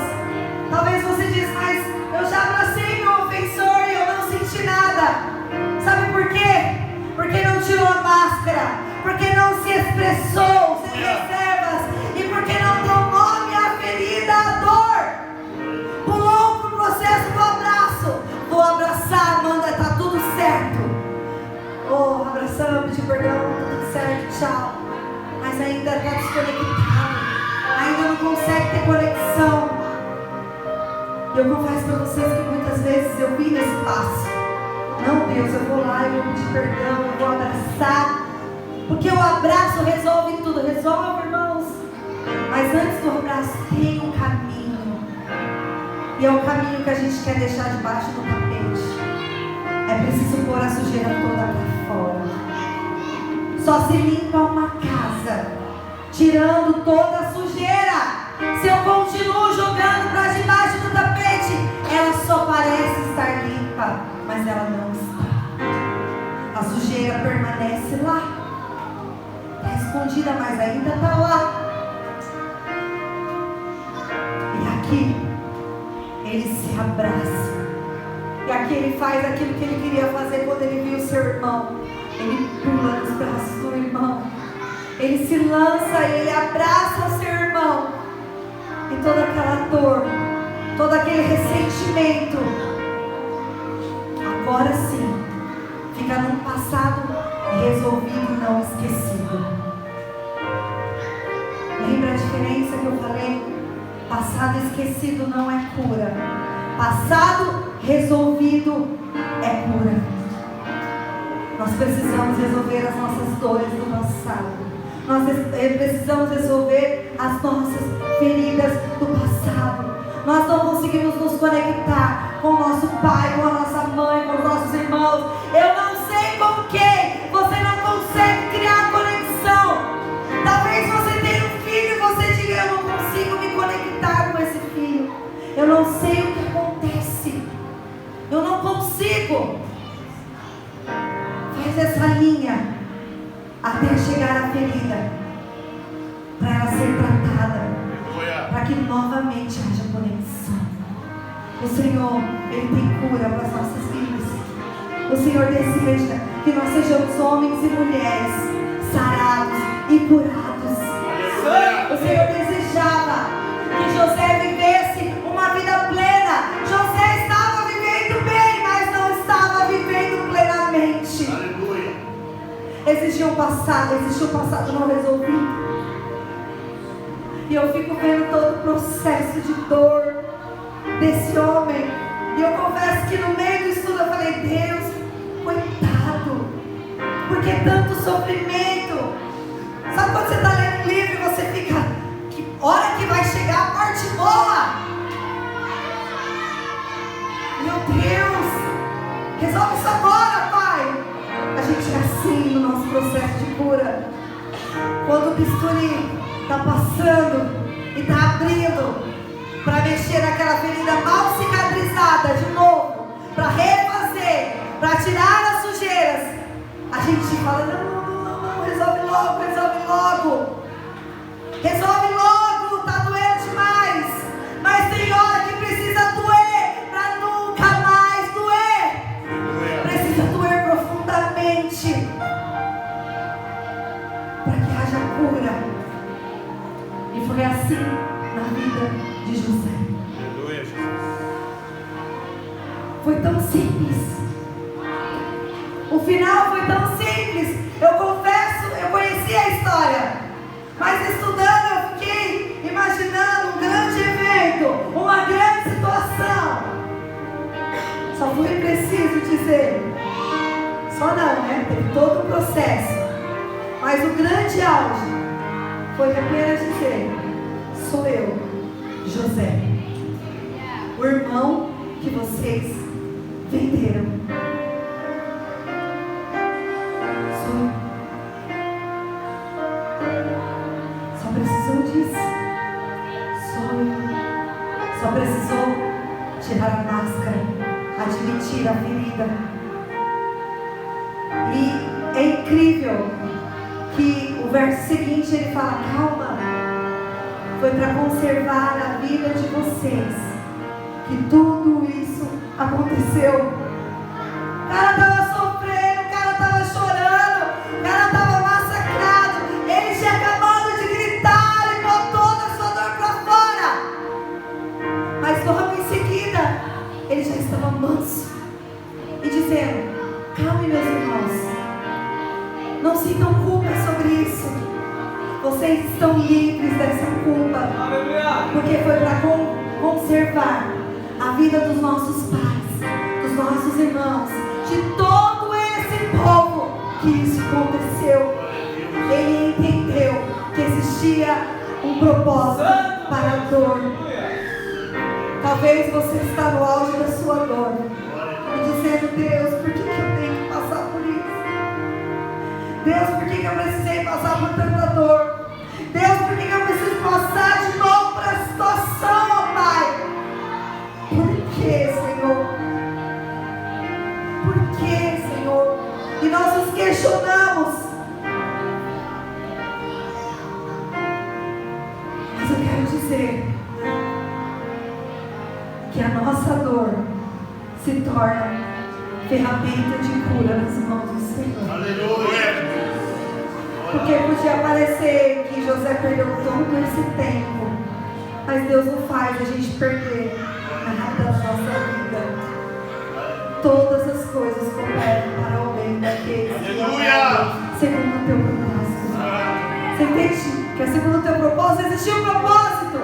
Talvez você diz: mas eu já abracei meu ofensor e eu não senti nada. Sabe por quê? Porque não tirou a máscara, porque não se expressou sem reservas e porque não deu nome à ferida, à dor. Pulou pro processo do abraço. Vou abraçar, Amanda, tá tudo certo. Oh, abraçando, pedir perdão, tá tudo certo, tchau. Mas ainda está desconectado, ainda não consegue ter conexão. E eu confesso para vocês que muitas vezes eu vim nesse passo. Não, Deus, eu vou lá, eu vou pedir perdão, eu vou abraçar. Porque o abraço resolve tudo. Resolve, irmãos. Mas antes do abraço tem um caminho. E é o caminho que a gente quer deixar debaixo do tapete. É preciso pôr a sujeira toda para fora. Só se limpa uma casa tirando toda a sujeira. se eu continuo jogando para debaixo do tapete, ela só parece estar limpa, mas ela não está. A sujeira permanece lá, está escondida, mas ainda está lá. E aqui ele se abraça. E aqui ele faz aquilo que ele queria fazer quando ele viu o seu irmão. Ele pula nos braços do irmão. Ele se lança e ele abraça o seu irmão. E toda aquela dor, todo aquele ressentimento, agora sim, fica num passado resolvido e não esquecido. Lembra a diferença que eu falei? Passado esquecido não é cura. Passado resolvido é cura. Nós precisamos resolver as nossas dores do passado. Nós precisamos resolver as nossas feridas do passado. Nós não conseguimos nos conectar com o nosso pai, com a nossa mãe, com os nossos irmãos. Eu não sei com quem você não consegue criar conexão. Talvez você tenha um filho e você diga: eu não consigo me conectar com esse filho. Eu não sei o que acontece. Eu não consigo. Faz essa linha até chegar à ferida, para ela ser tratada, para que novamente haja conexão. O Senhor, Ele tem cura para as nossas vidas. O Senhor deseja que nós sejamos homens e mulheres sarados e curados. O Senhor desejava que José vivesse uma vida plena. José estava vivendo bem, mas não estava vivendo plenamente. Aleluia. Existia um passado não resolvido. E eu fico vendo todo o processo de dor desse homem. E eu confesso que no meio do estudo eu falei: Deus, coitado, porque tanto sofrimento. Sabe quando você está lendo um livro e você fica: que hora que vai chegar a parte boa? Meu Deus, resolve isso agora, Pai. A gente é assim no nosso processo de cura. Quando o bisturi está passando e está abrindo para mexer naquela ferida mal cicatrizada de novo, para refazer, para tirar as sujeiras, a gente fala: não, resolve logo, tá doendo demais. Mas tem hora que precisa doer para nunca mais doer. Precisa doer profundamente para que haja cura. E foi assim na vida de José. Aleluia, Jesus. Foi tão simples. O final foi tão simples. Eu confesso, eu conhecia a história, mas estudando eu fiquei imaginando um grande evento, uma grande situação. Só foi preciso dizer, só não, né? Teve todo o processo, mas o grande auge foi apenas dizer: sou eu, José, o irmão que vocês venderam. Sou eu. Só precisou disso. Sou eu. Só precisou tirar a máscara, admitir a ferida. E é incrível que o verso seguinte ele fala: calma, foi para conservar a vida de vocês que tudo isso aconteceu. O cara estava sofrendo, o cara estava chorando, o cara estava massacrado. Ele tinha acabado de gritar e botou toda a sua dor para fora. Mas logo em seguida, ele já estava manso e dizendo: calme, meus irmãos, não sintam culpa sobre isso. Vocês estão livres dessa culpa. Porque foi para conservar a vida dos nossos pais, dos nossos irmãos, de todo esse povo que isso aconteceu. Ele entendeu que existia um propósito para a dor. Talvez você está no auge da sua dor e dizendo: Deus, por que eu tenho que passar por isso? Deus, por que eu precisei passar por tanta dor? Deus, por que eu preciso passar de novo para nós nos questionamos. Mas eu quero dizer que a nossa dor se torna ferramenta de cura nas mãos do Senhor. Aleluia. Porque podia parecer que José perdeu todo esse tempo, mas Deus não faz a gente perder nada na nossa vida. Todas as coisas cooperam para o bem daqueles que amam segundo o teu propósito. Você entende? Que é segundo o teu propósito, existiu um propósito.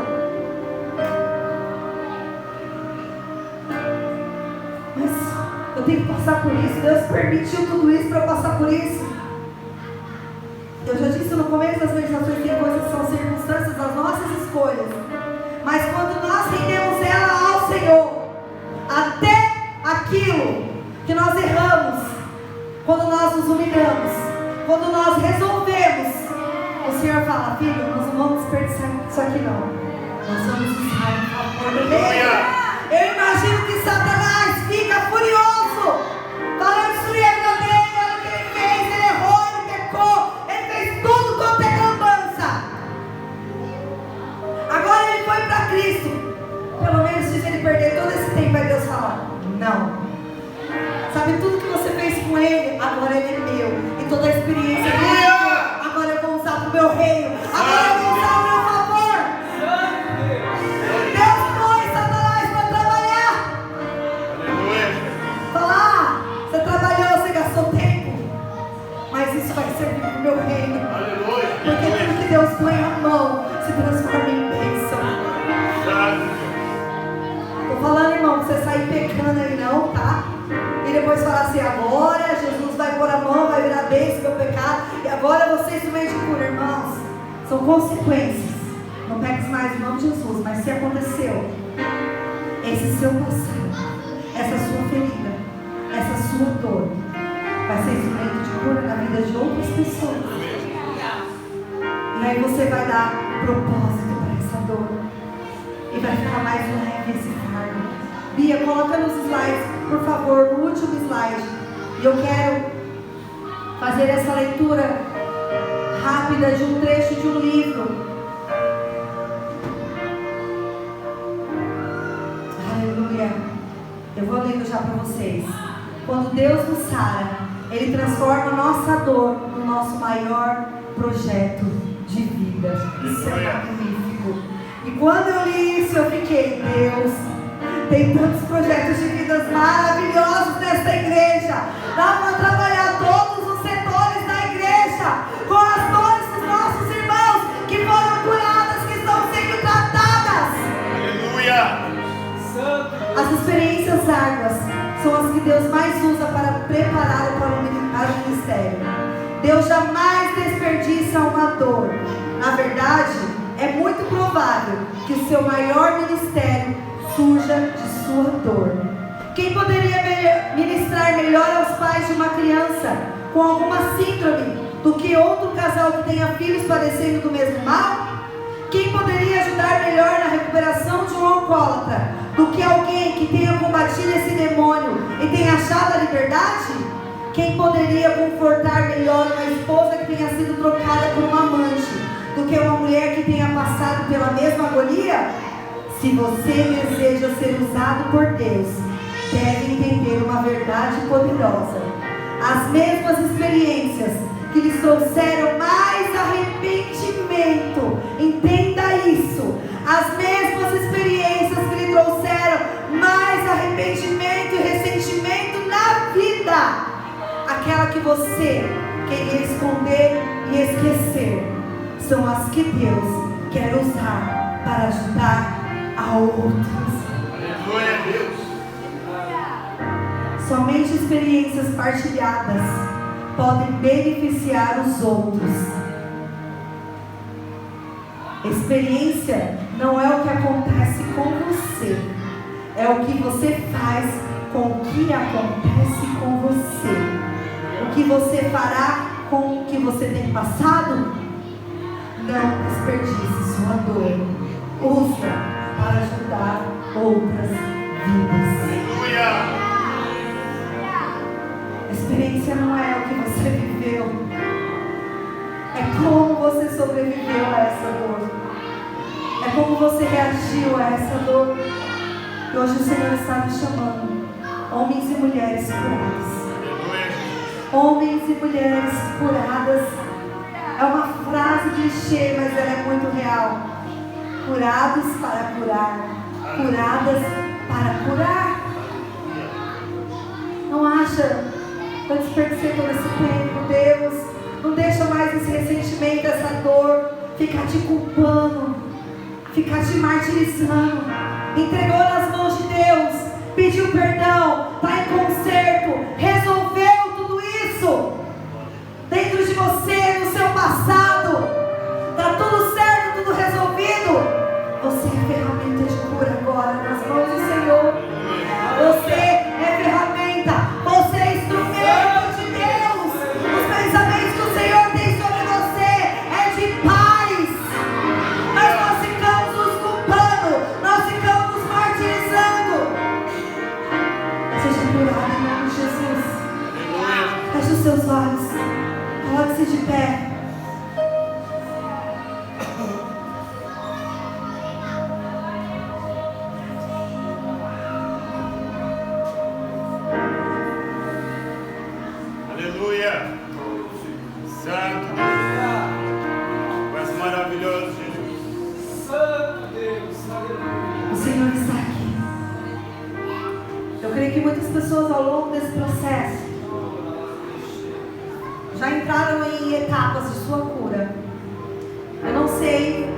Mas eu tenho que passar por isso. Deus permitiu tudo isso para eu passar por isso. Eu já disse no começo das meditações que tem coisas que são circunstâncias das nossas escolhas. Mas quando nós rendemos ela ao Senhor, até aquilo que nós erramos, quando nós nos humilhamos, quando nós resolvemos, o Senhor fala: filho, nós não vamos desperdiçar isso aqui não. Nós vamos usar em favor do reino. Eu imagino que Satanás fica furioso, falando: destruir a vida dele, olha o que ele fez, ele errou, ele pecou, ele fez tudo quanto é lambança. Agora ele foi para Cristo. Pelo menos se ele perder todo esse tempo, vai Deus falar: não. Sabe, tudo que você fez com ele, agora ele é meu. E toda a experiência dele, agora eu vou usar para o meu reino. Agora eu vou usar ao meu favor. Deus põe Satanás para trabalhar. Falar: você trabalhou, você gastou tempo, mas isso vai servir para o meu reino. Porque tudo que Deus põe a mão se transforma em bênção. Estou falando, irmão, pra você sair pecando aí não, tá? E depois falar assim: agora Jesus vai pôr a mão, vai virar bênção meu pecado, e agora você instrumento de cura. Irmãos, são consequências. Não pegues mais o nome de Jesus, mas se aconteceu, esse seu passado, essa sua ferida, essa sua dor, vai ser instrumento de cura na vida de outras pessoas. E aí você vai dar propósito para essa dor. E vai ficar mais leve esse fardo. Bia, coloca nos slides, por favor, no último slide. E eu quero fazer essa leitura rápida de um trecho de um livro. Aleluia. Eu vou lendo já para vocês. Quando Deus nos sara, Ele transforma a nossa dor no nosso maior projeto de vida. Isso é magnífico. E quando eu li isso, eu fiquei: Deus, tem tantos projetos de vidas maravilhosos nesta igreja. Dá para trabalhar todos os setores da igreja, com as dores dos nossos irmãos que foram curadas, que estão sendo tratadas. Aleluia. As experiências árduas são as que Deus mais usa para prepará-lo para o ministério. Deus jamais desperdiça uma dor. Na verdade, é muito provável que o seu maior ministério surja de sua dor. Quem poderia ministrar melhor aos pais de uma criança com alguma síndrome do que outro casal que tenha filhos padecendo do mesmo mal? Quem poderia ajudar melhor na recuperação de um alcoólatra do que alguém que tenha combatido esse demônio e tenha achado a liberdade? Quem poderia confortar melhor uma esposa que tenha sido trocada por um amante do que uma mulher que tenha passado pela mesma agonia? Se você deseja ser usado por Deus, deve entender uma verdade poderosa. As mesmas experiências que lhes trouxeram mais arrependimento, entenda isso. As mesmas experiências que lhe trouxeram mais arrependimento e ressentimento na vida, aquela que você queria esconder e esquecer, são as que Deus quer usar para ajudar a outros. Glória a Deus. Somente experiências partilhadas podem beneficiar os outros. Experiência não é o que acontece com você, é o que você faz com o que acontece com você. O que você fará com o que você tem passado? Não desperdice sua dor. Usa para ajudar outras vidas. Aleluia. A experiência não é o que você viveu, é como você sobreviveu a essa dor, é como você reagiu a essa dor. E hoje o Senhor está me chamando, homens e mulheres curados. Homens e mulheres curadas. É uma frase clichê, mas ela é muito real. Curados para curar, curadas para curar. Não acha? Eu desperdicei todo esse tempo, Deus. Não deixa mais esse ressentimento, essa dor ficar te culpando, ficar te martirizando. Entregou nas mãos de Deus, pediu perdão, está em conserto, resolveu tudo isso dentro de você, no seu passado. Está tudo certo, tudo resolvido. Você é ferramenta de cura agora nas mãos do Senhor. Você é ferramenta, você é instrumento de Deus. Os pensamentos que o Senhor tem sobre você é de paz. Mas nós ficamos nos culpando, nós ficamos nos martirizando. Seja curado em nome de Jesus. Feche os seus olhos, coloque-se de pé. Pessoas ao longo desse processo já entraram em etapas de sua cura. Eu não sei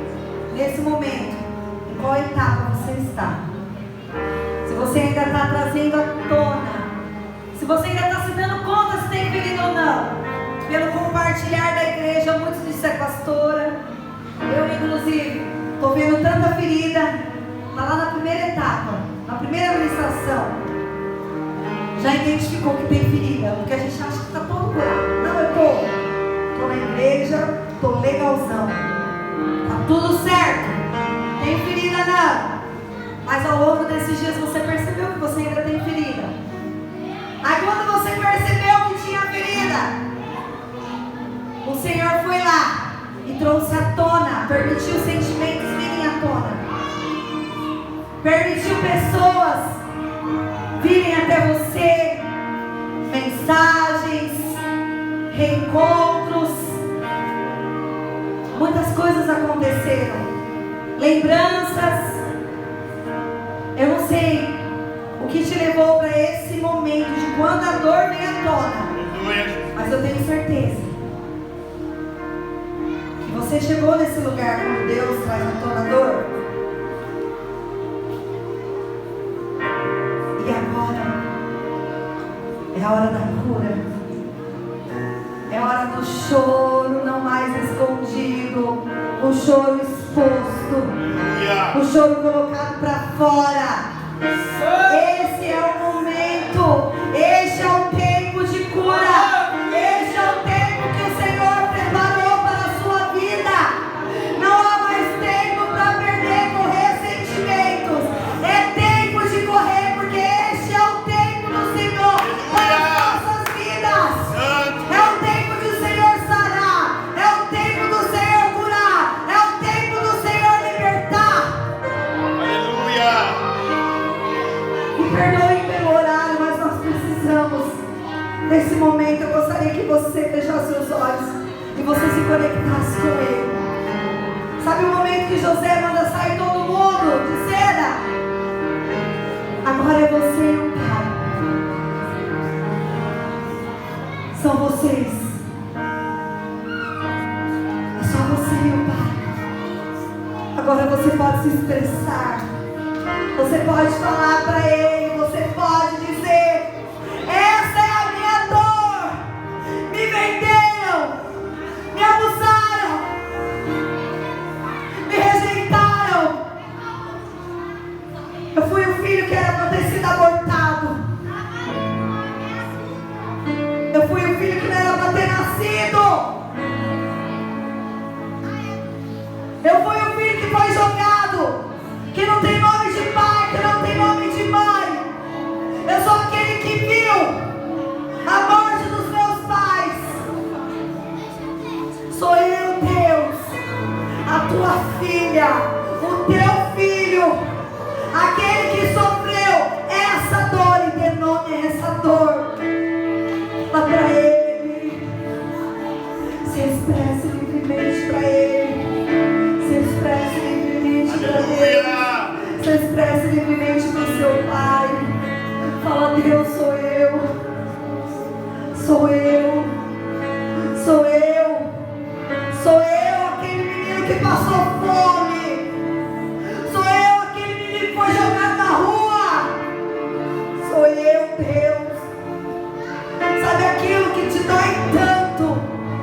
nesse momento em qual etapa você está. Se você ainda está trazendo à tona, se você ainda está se dando conta se tem ferida ou não. Pelo compartilhar da igreja, muitos disseram, é pastora, eu inclusive estou vendo tanta ferida. Está lá na primeira etapa, na primeira ministração. Já identificou que tem ferida, porque a gente acha que está todo curado. Não, eu estou na igreja, estou legalzão, está tudo certo, tem ferida não. Mas ao longo desses dias você percebeu que você ainda tem ferida. Aí quando você percebeu que tinha ferida, o Senhor foi lá e trouxe à tona, permitiu os sentimentos virem à tona, permitiu pessoas virem até você, mensagens, reencontros, muitas coisas aconteceram, lembranças. Eu não sei o que te levou para esse momento de quando a dor vem à tona, mas eu tenho certeza que você chegou nesse lugar quando Deus traz à tona a dor. É a hora da cura. É a hora do choro não mais escondido. O choro exposto. O choro colocado para fora. Esse é o momento. Este é o tempo de cura. Este é o tempo que o Senhor preparou para a sua vida. Não há mais tempo para perder com ressentimentos. É tempo de correr, porque este é o tempo do Senhor para as nossas vidas. É o tempo de o Senhor sarar. É o tempo do Senhor curar. É o tempo do Senhor libertar. Aleluia. Me perdoem pelo horário, mas nós precisamos. Nesse momento eu gostaria que você fechasse os olhos e você se conectasse com Ele. Sabe o momento que José manda sair todo mundo de cena? Agora é você e o Pai. São vocês. É só você e o Pai. Agora você pode se expressar. Você pode falar para Ele. Você pode dizer: essa é a minha dor. Me venderam. Me abusaram. Me rejeitaram. Eu fui o filho que era para ter sido abortado. Eu fui o filho que não era para ter nascido. Eu fui o filho que foi jogado, que não tem nome de pai, que não tem nome de mãe. filha, o teu filho, aquele que sofreu essa dor e deu nome a essa dor. Fala para Ele, se expresse livremente para Ele, se expresse livremente para Ele, se expresse livremente para o seu Pai. Fala: Deus, sou eu, sou eu, sou eu, sou eu aquele menino que passou fome, sou eu aquele menino que foi jogado na rua, sou eu, Deus. Sabe aquilo que te dói tanto,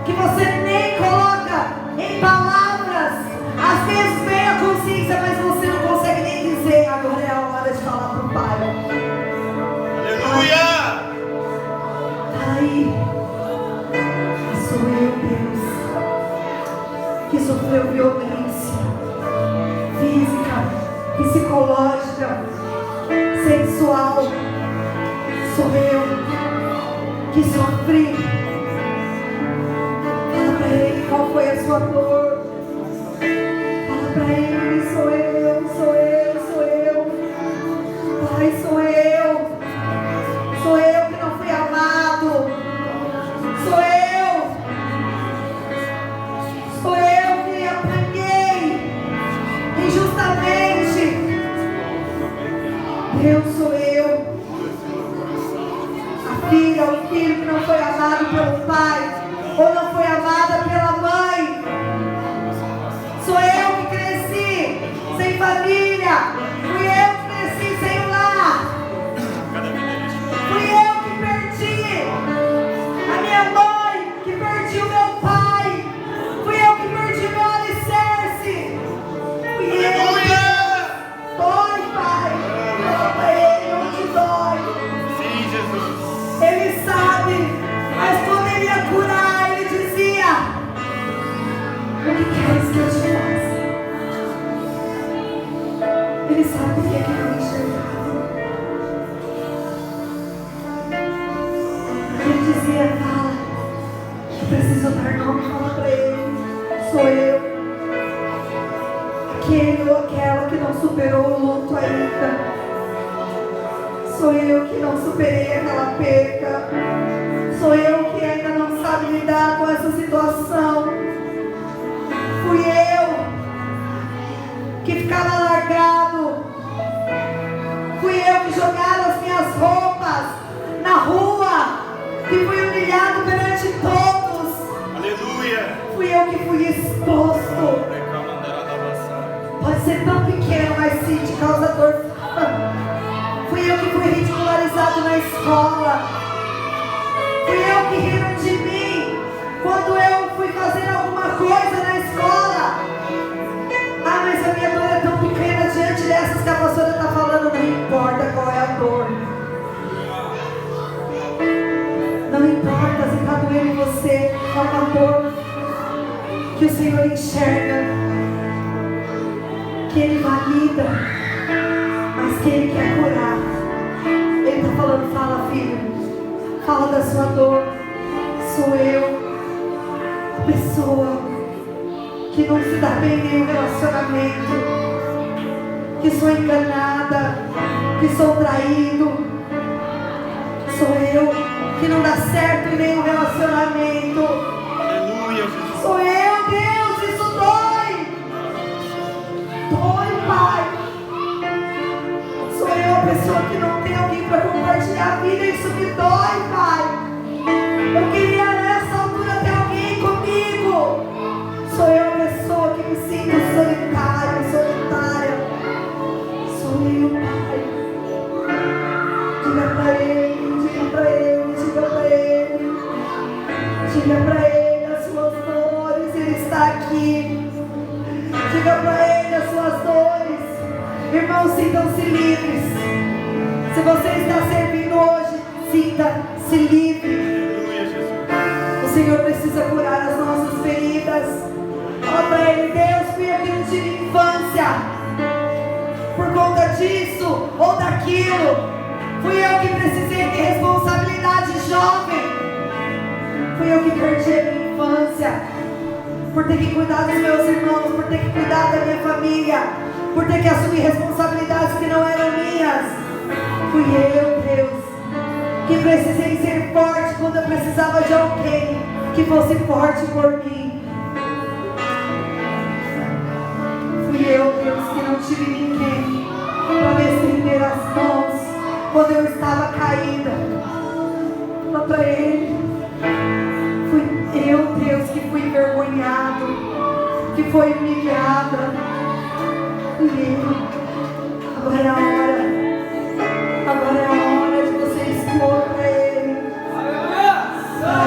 que você nem coloca em palavras? Às vezes vem a consciência, mas você não consegue nem dizer. Agora é a hora de falar para o Pai. Aleluia! Aí, sou eu, Deus, que sofreu violência física, psicológica, sexual. Sou eu que sofri. Fala para Ele qual foi a sua dor. Fala para Ele: sou eu, sou eu, sou eu. Pai, sou eu. Sou eu que não fui amado. Sou eu. Sou eu que apanhei injustamente. Deus, sou eu. A filha, o filho que não foi amado pelo pai, ou não foi amada pela mãe. Sou eu que cresci sem família. Fui eu que cresci sem lar. Fui eu que perdi a minha mãe, que perdi o meu pai. Fui eu que perdi meu alicerce. Fui eu. Dói, Pai. Fala pra Ele onde dói. Sim, Jesus. Ele sabe, mas quando Ele ia curar, Ele dizia: o que queres que eu te faça? Ele sabe o que é que eu enxergava. Ele dizia: fala, eu preciso dar nome. Fala para Ele: sou eu, aquele ou aquela que não superou o luto ainda. Sou eu que não superei aquela perca. Sou eu que ainda não sabe lidar com essa situação. Fui eu que ficava largado. Fui eu que jogava as minhas roupas na rua, que fui humilhado perante todos. Aleluia! Fui eu que fui exposto. Pode ser tão pequeno, mas sim de causador. Fui eu que fui ridicularizado na escola. Fui eu que riram de mim quando eu fui fazer alguma coisa na escola. Ah, mas a minha dor é tão pequena diante dessas que a pastora está falando. Não importa qual é a dor. Não importa se está doendo em você. É uma dor que o Senhor enxerga, que Ele valida, mas que Ele quer curar. Ele está falando: fala, filho, fala da sua dor. Sou eu, a pessoa que não se dá bem em nenhum relacionamento, que sou enganada, que sou traído. Sou eu que não dá certo em nenhum relacionamento. Aleluia, Jesus. Sou eu, Deus, isso dói. Dói, Pai. Sou eu a pessoa que não tem alguém para compartilhar a vida. Isso me dói, Pai. Eu queria nessa altura ter alguém comigo. Sou eu a pessoa que me sinto solitária. Sou eu, Pai. Diga para Ele, diga para Ele, diga para Ele. Diga para Ele as suas dores. Ele está aqui. Diga para Ele as suas dores. Irmãos, sintam-se livres. Se você está servindo hoje, sinta-se livre. O Senhor precisa curar as nossas feridas. Fala para Ele: Deus, fui eu que não tive infância por conta disso ou daquilo. Fui eu que precisei ter responsabilidade jovem. Fui eu que perdi a minha infância por ter que cuidar dos meus irmãos, por ter que cuidar da minha família, por ter que assumir responsabilidades que não eram minhas. Fui eu, Deus, que precisei ser forte quando eu precisava de alguém que fosse forte por mim. Fui eu, Deus, que não tive ninguém para me estender as mãos quando eu estava caída. Fala para Ele. Fui eu, Deus, que fui envergonhado, que foi humilhada. Fui eu. Agora é a hora. Agora é a hora de você expor para Ele. Aleluia, Jesus.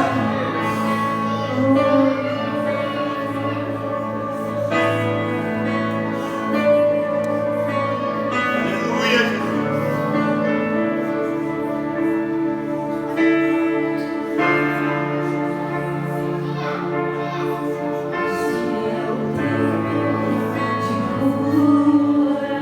De cura.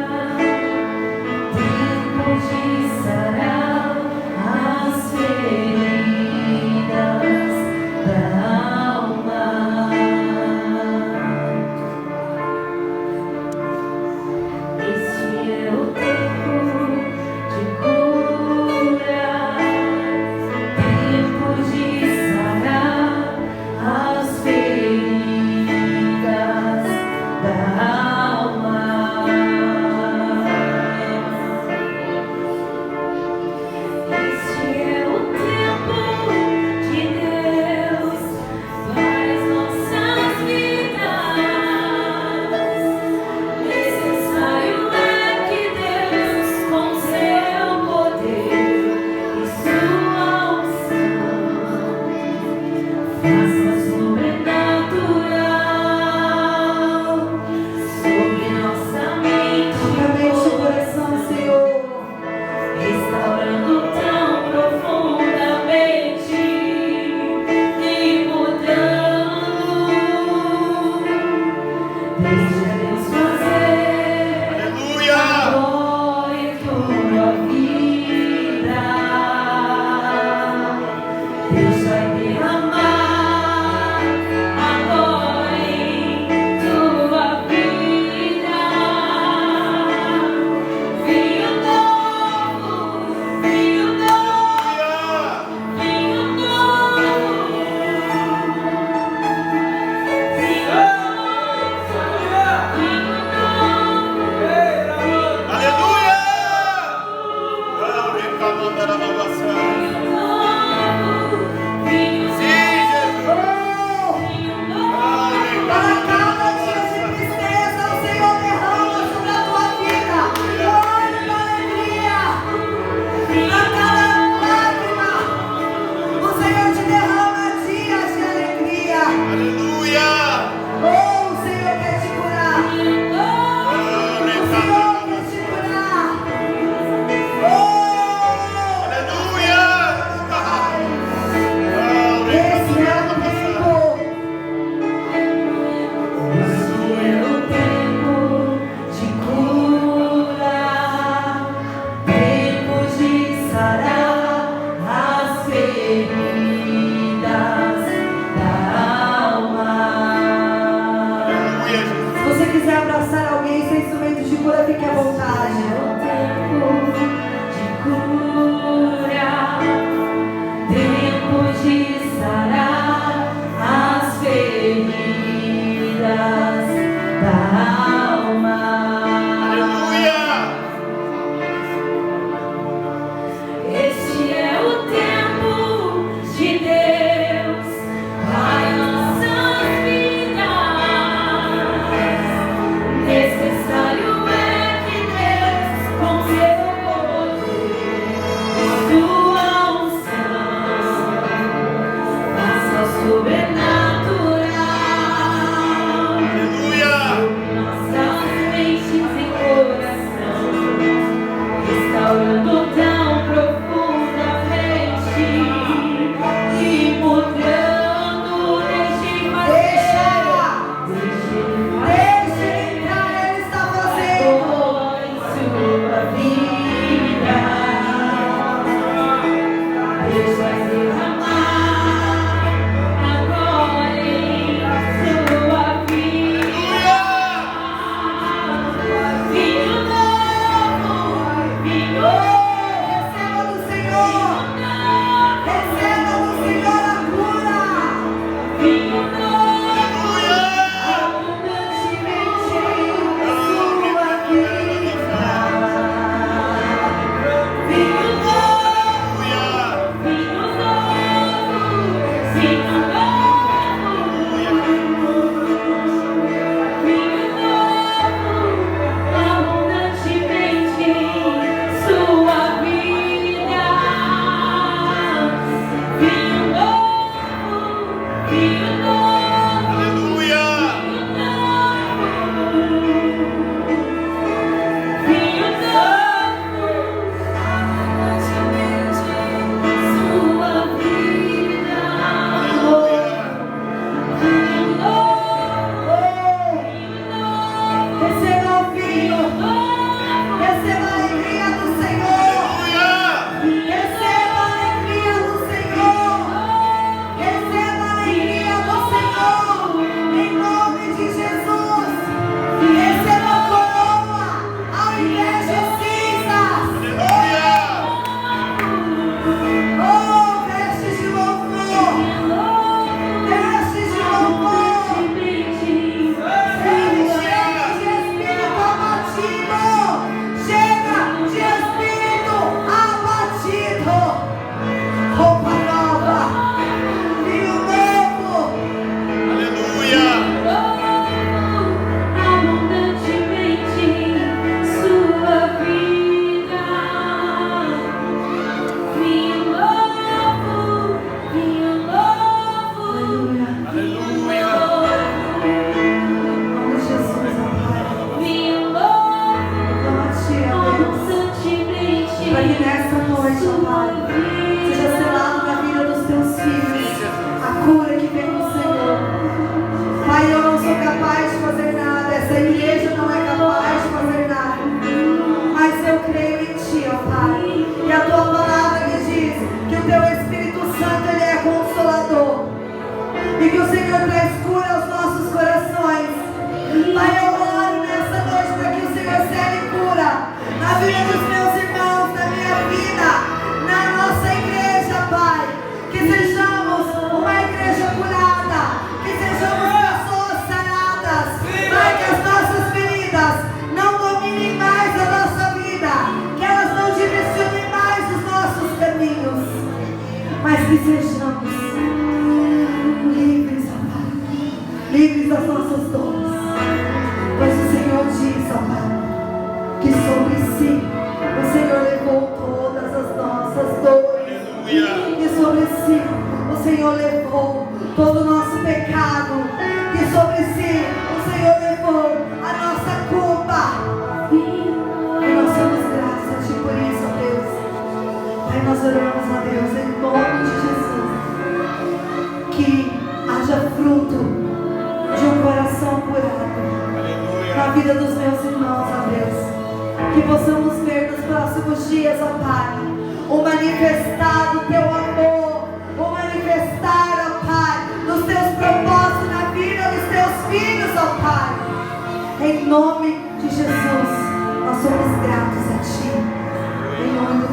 capaz de fazer nada, essa igreja não é capaz de fazer nada. Mas eu creio em Ti, ó Pai. E a Tua palavra me diz que o Teu Espírito Santo, Ele é consolador. E que o Senhor traz cura aos nossos corações. Pai, eu oro nessa noite para que o Senhor cele cura na vida dos meus irmãos, na minha vida, na nossa igreja, Pai. Que sejamos uma igreja curada, que sejamos pessoas saradas. Pai, que as nossas feridas não dominem mais a nossa vida, que elas não direcionem mais os nossos caminhos, mas que sejamos livres, ó Pai, livres das nossas dores. Pois o Senhor diz, ó Pai, que sobre si o Senhor levou todas as nossas dores. Que sobre si o Senhor levou todo o nosso pecado. Que sobre si o Senhor levou a nossa culpa. E nós somos gratos a Ti por isso, ó Deus. Pai, nós oramos a Deus em nome de Jesus, que haja fruto de um coração curado na vida dos meus irmãos, ó Deus. Que possamos ver nos próximos dias, ó Pai, o manifestar do Teu amor, o manifestar, ó Pai, dos Teus propósitos na vida dos Teus filhos, ó Pai. Em nome de Jesus, nós somos gratos a Ti. Em nome do